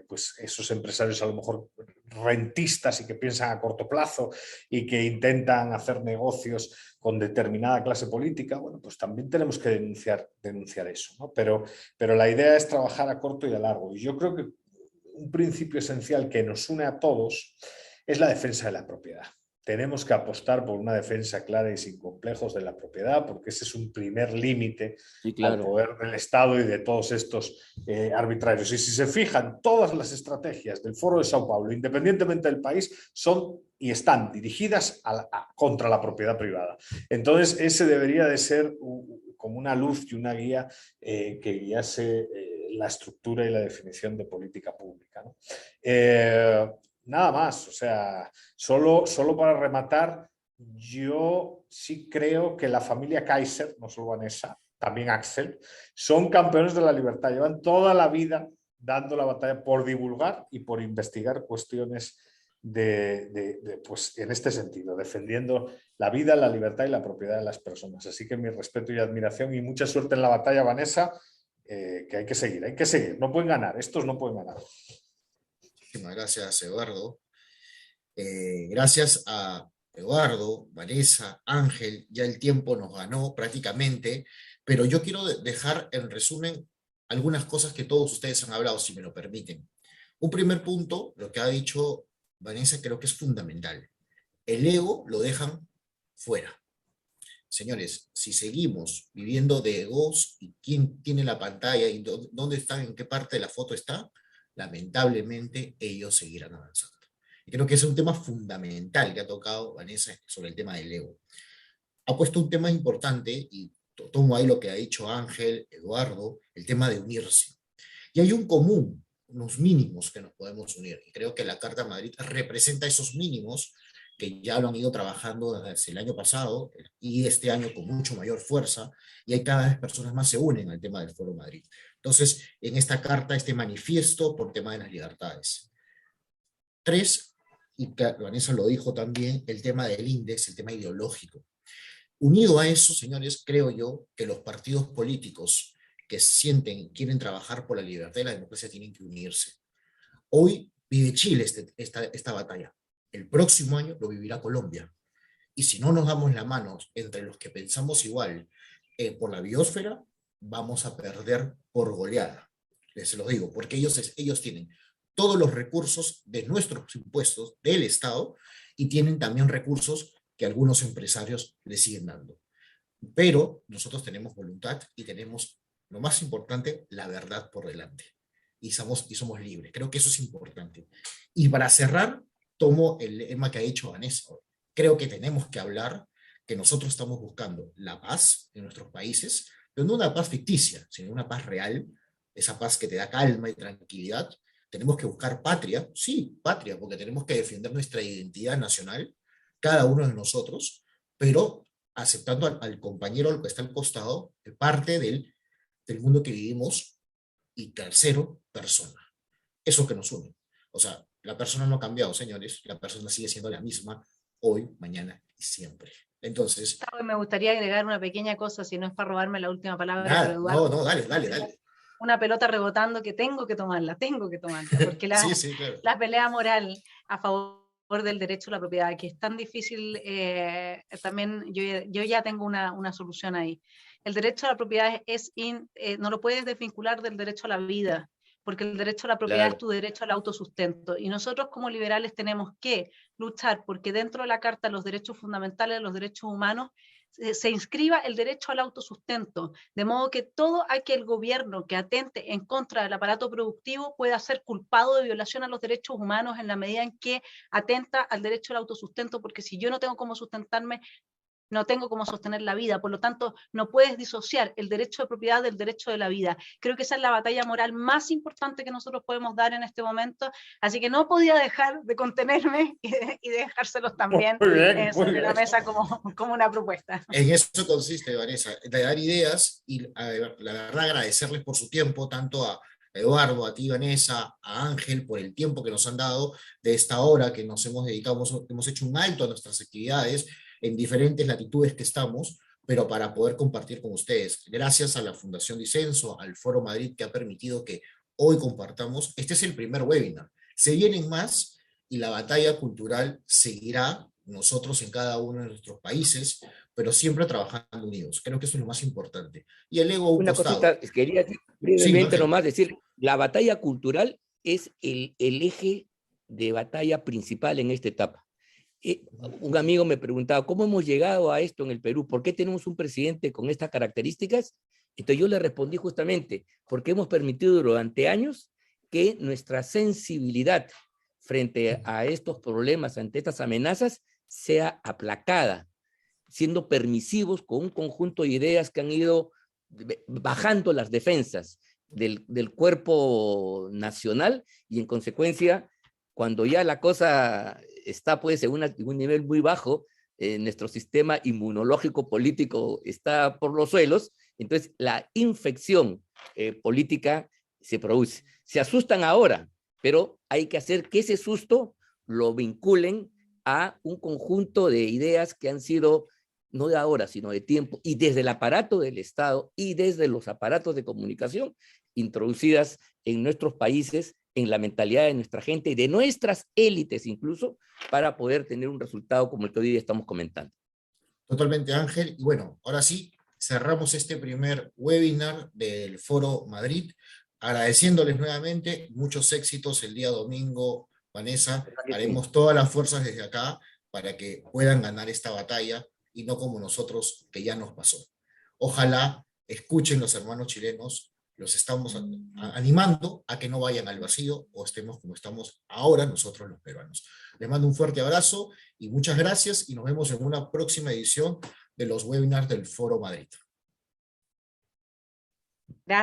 pues esos empresarios a lo mejor rentistas y que piensan a corto plazo y que intentan hacer negocios con determinada clase política. Bueno, pues también tenemos que denunciar eso, ¿no? Pero la idea es trabajar a corto y a largo. Y yo creo que un principio esencial que nos une a todos es la defensa de la propiedad. Tenemos que apostar por una defensa clara y sin complejos de la propiedad, porque ese es un primer límite Sí, claro, al poder del Estado y de todos estos arbitrarios. Y si se fijan, todas las estrategias del Foro de Sao Paulo, independientemente del país, son y están dirigidas contra la propiedad privada. Entonces, ese debería de ser como una luz y una guía que guiase la estructura y la definición de política pública, ¿no? Nada más, o sea, solo para rematar, yo sí creo que la familia Kaiser, no solo Vanessa, también Axel, son campeones de la libertad, llevan toda la vida dando la batalla por divulgar y por investigar cuestiones pues en este sentido, defendiendo la vida, la libertad y la propiedad de las personas. Así que mi respeto y admiración y mucha suerte en la batalla, Vanessa, que hay que seguir, no pueden ganar, estos no pueden ganar. Muchísimas gracias, Eduardo. Gracias a Eduardo, Vanessa, Ángel, ya el tiempo nos ganó prácticamente, pero yo quiero dejar en resumen algunas cosas que todos ustedes han hablado, si me lo permiten. Un primer punto, lo que ha dicho Vanessa, creo que es fundamental. El ego lo dejan fuera. Señores, si seguimos viviendo de egos y quién tiene la pantalla y dónde está, en qué parte de la foto está, lamentablemente ellos seguirán avanzando. Y creo que es un tema fundamental que ha tocado Vanessa sobre el tema del ego. Ha puesto un tema importante, y tomo ahí lo que ha dicho Ángel, Eduardo, el tema de unirse. Y hay un común, unos mínimos que nos podemos unir. Y creo que la Carta Madrid representa esos mínimos que ya lo han ido trabajando desde el año pasado y este año con mucho mayor fuerza, y hay cada vez personas más se unen al tema del Foro Madrid. Entonces, en esta carta, este manifiesto por tema de las libertades. 3, y Vanessa lo dijo también, el tema del índice, el tema ideológico. Unido a eso, señores, creo yo que los partidos políticos que sienten, quieren trabajar por la libertad y la democracia tienen que unirse. Hoy vive Chile esta batalla. El próximo año lo vivirá Colombia. Y si no nos damos la mano entre los que pensamos igual por la biosfera, vamos a perder por goleada. Les lo digo, porque ellos tienen todos los recursos de nuestros impuestos del Estado y tienen también recursos que algunos empresarios le siguen dando. Pero nosotros tenemos voluntad y tenemos, lo más importante, la verdad por delante. Y somos libres. Creo que eso es importante. Y para cerrar, tomo el lema que ha dicho Vanessa. Creo que tenemos que hablar que nosotros estamos buscando la paz en nuestros países, pero no una paz ficticia, sino una paz real, esa paz que te da calma y tranquilidad. Tenemos que buscar patria, sí, patria, porque tenemos que defender nuestra identidad nacional, cada uno de nosotros, pero aceptando al compañero al que está al costado, parte del mundo que vivimos, y tercero, persona. Eso que nos une. O sea, la persona no ha cambiado, señores, la persona sigue siendo la misma hoy, mañana y siempre. Entonces... Me gustaría agregar una pequeña cosa, si no es para robarme la última palabra. Nada, pero Eduardo, no, dale. Una pelota rebotando que tengo que tomarla, porque sí, claro. La pelea moral a favor del derecho a la propiedad, que es tan difícil, también yo ya tengo una solución ahí. El derecho a la propiedad no lo puedes desvincular del derecho a la vida, porque el derecho a la propiedad es tu derecho al autosustento, y nosotros como liberales tenemos que luchar porque dentro de la Carta de los Derechos Fundamentales de los Derechos Humanos se inscriba el derecho al autosustento, de modo que todo aquel gobierno que atente en contra del aparato productivo pueda ser culpado de violación a los derechos humanos en la medida en que atenta al derecho al autosustento, porque si yo no tengo cómo sustentarme, no tengo cómo sostener la vida. Por lo tanto, no puedes disociar el derecho de propiedad del derecho de la vida. Creo que esa es la batalla moral más importante que nosotros podemos dar en este momento, así que no podía dejar de contenerme y de dejárselos también sobre la mesa como una propuesta. En eso consiste, Vanessa, de dar ideas y la verdad agradecerles por su tiempo, tanto a Eduardo, a ti, Vanessa, a Ángel, por el tiempo que nos han dado de esta hora que nos hemos dedicado, hemos hecho un alto a nuestras actividades en diferentes latitudes que estamos, pero para poder compartir con ustedes. Gracias a la Fundación Disenso, al Foro Madrid, que ha permitido que hoy compartamos. Este es el primer webinar. Se vienen más y la batalla cultural seguirá, nosotros en cada uno de nuestros países, pero siempre trabajando unidos. Creo que eso es lo más importante. Y el ego a un costado. Una cosita, quería brevemente nomás decir, la batalla cultural es el eje de batalla principal en esta etapa. Un amigo me preguntaba, ¿cómo hemos llegado a esto en el Perú? ¿Por qué tenemos un presidente con estas características? Entonces yo le respondí justamente, porque hemos permitido durante años que nuestra sensibilidad frente a estos problemas, ante estas amenazas, sea aplacada, siendo permisivos con un conjunto de ideas que han ido bajando las defensas del cuerpo nacional, y en consecuencia, cuando ya la cosa está pues en un nivel muy bajo, nuestro sistema inmunológico político está por los suelos, entonces la infección política se produce. Se asustan ahora, pero hay que hacer que ese susto lo vinculen a un conjunto de ideas que han sido, no de ahora, sino de tiempo, y desde el aparato del Estado y desde los aparatos de comunicación introducidas en nuestros países, en la mentalidad de nuestra gente y de nuestras élites incluso, para poder tener un resultado como el que hoy día estamos comentando. Totalmente, Ángel. Y bueno, ahora sí, cerramos este primer webinar del Foro Madrid, agradeciéndoles nuevamente, muchos éxitos el día domingo, Vanessa. Haremos todas las fuerzas desde acá para que puedan ganar esta batalla y no como nosotros, que ya nos pasó. Ojalá escuchen los hermanos chilenos, los estamos animando a que no vayan al vacío o estemos como estamos ahora nosotros los peruanos. Les mando un fuerte abrazo y muchas gracias, y nos vemos en una próxima edición de los webinars del Foro Madrid. Gracias.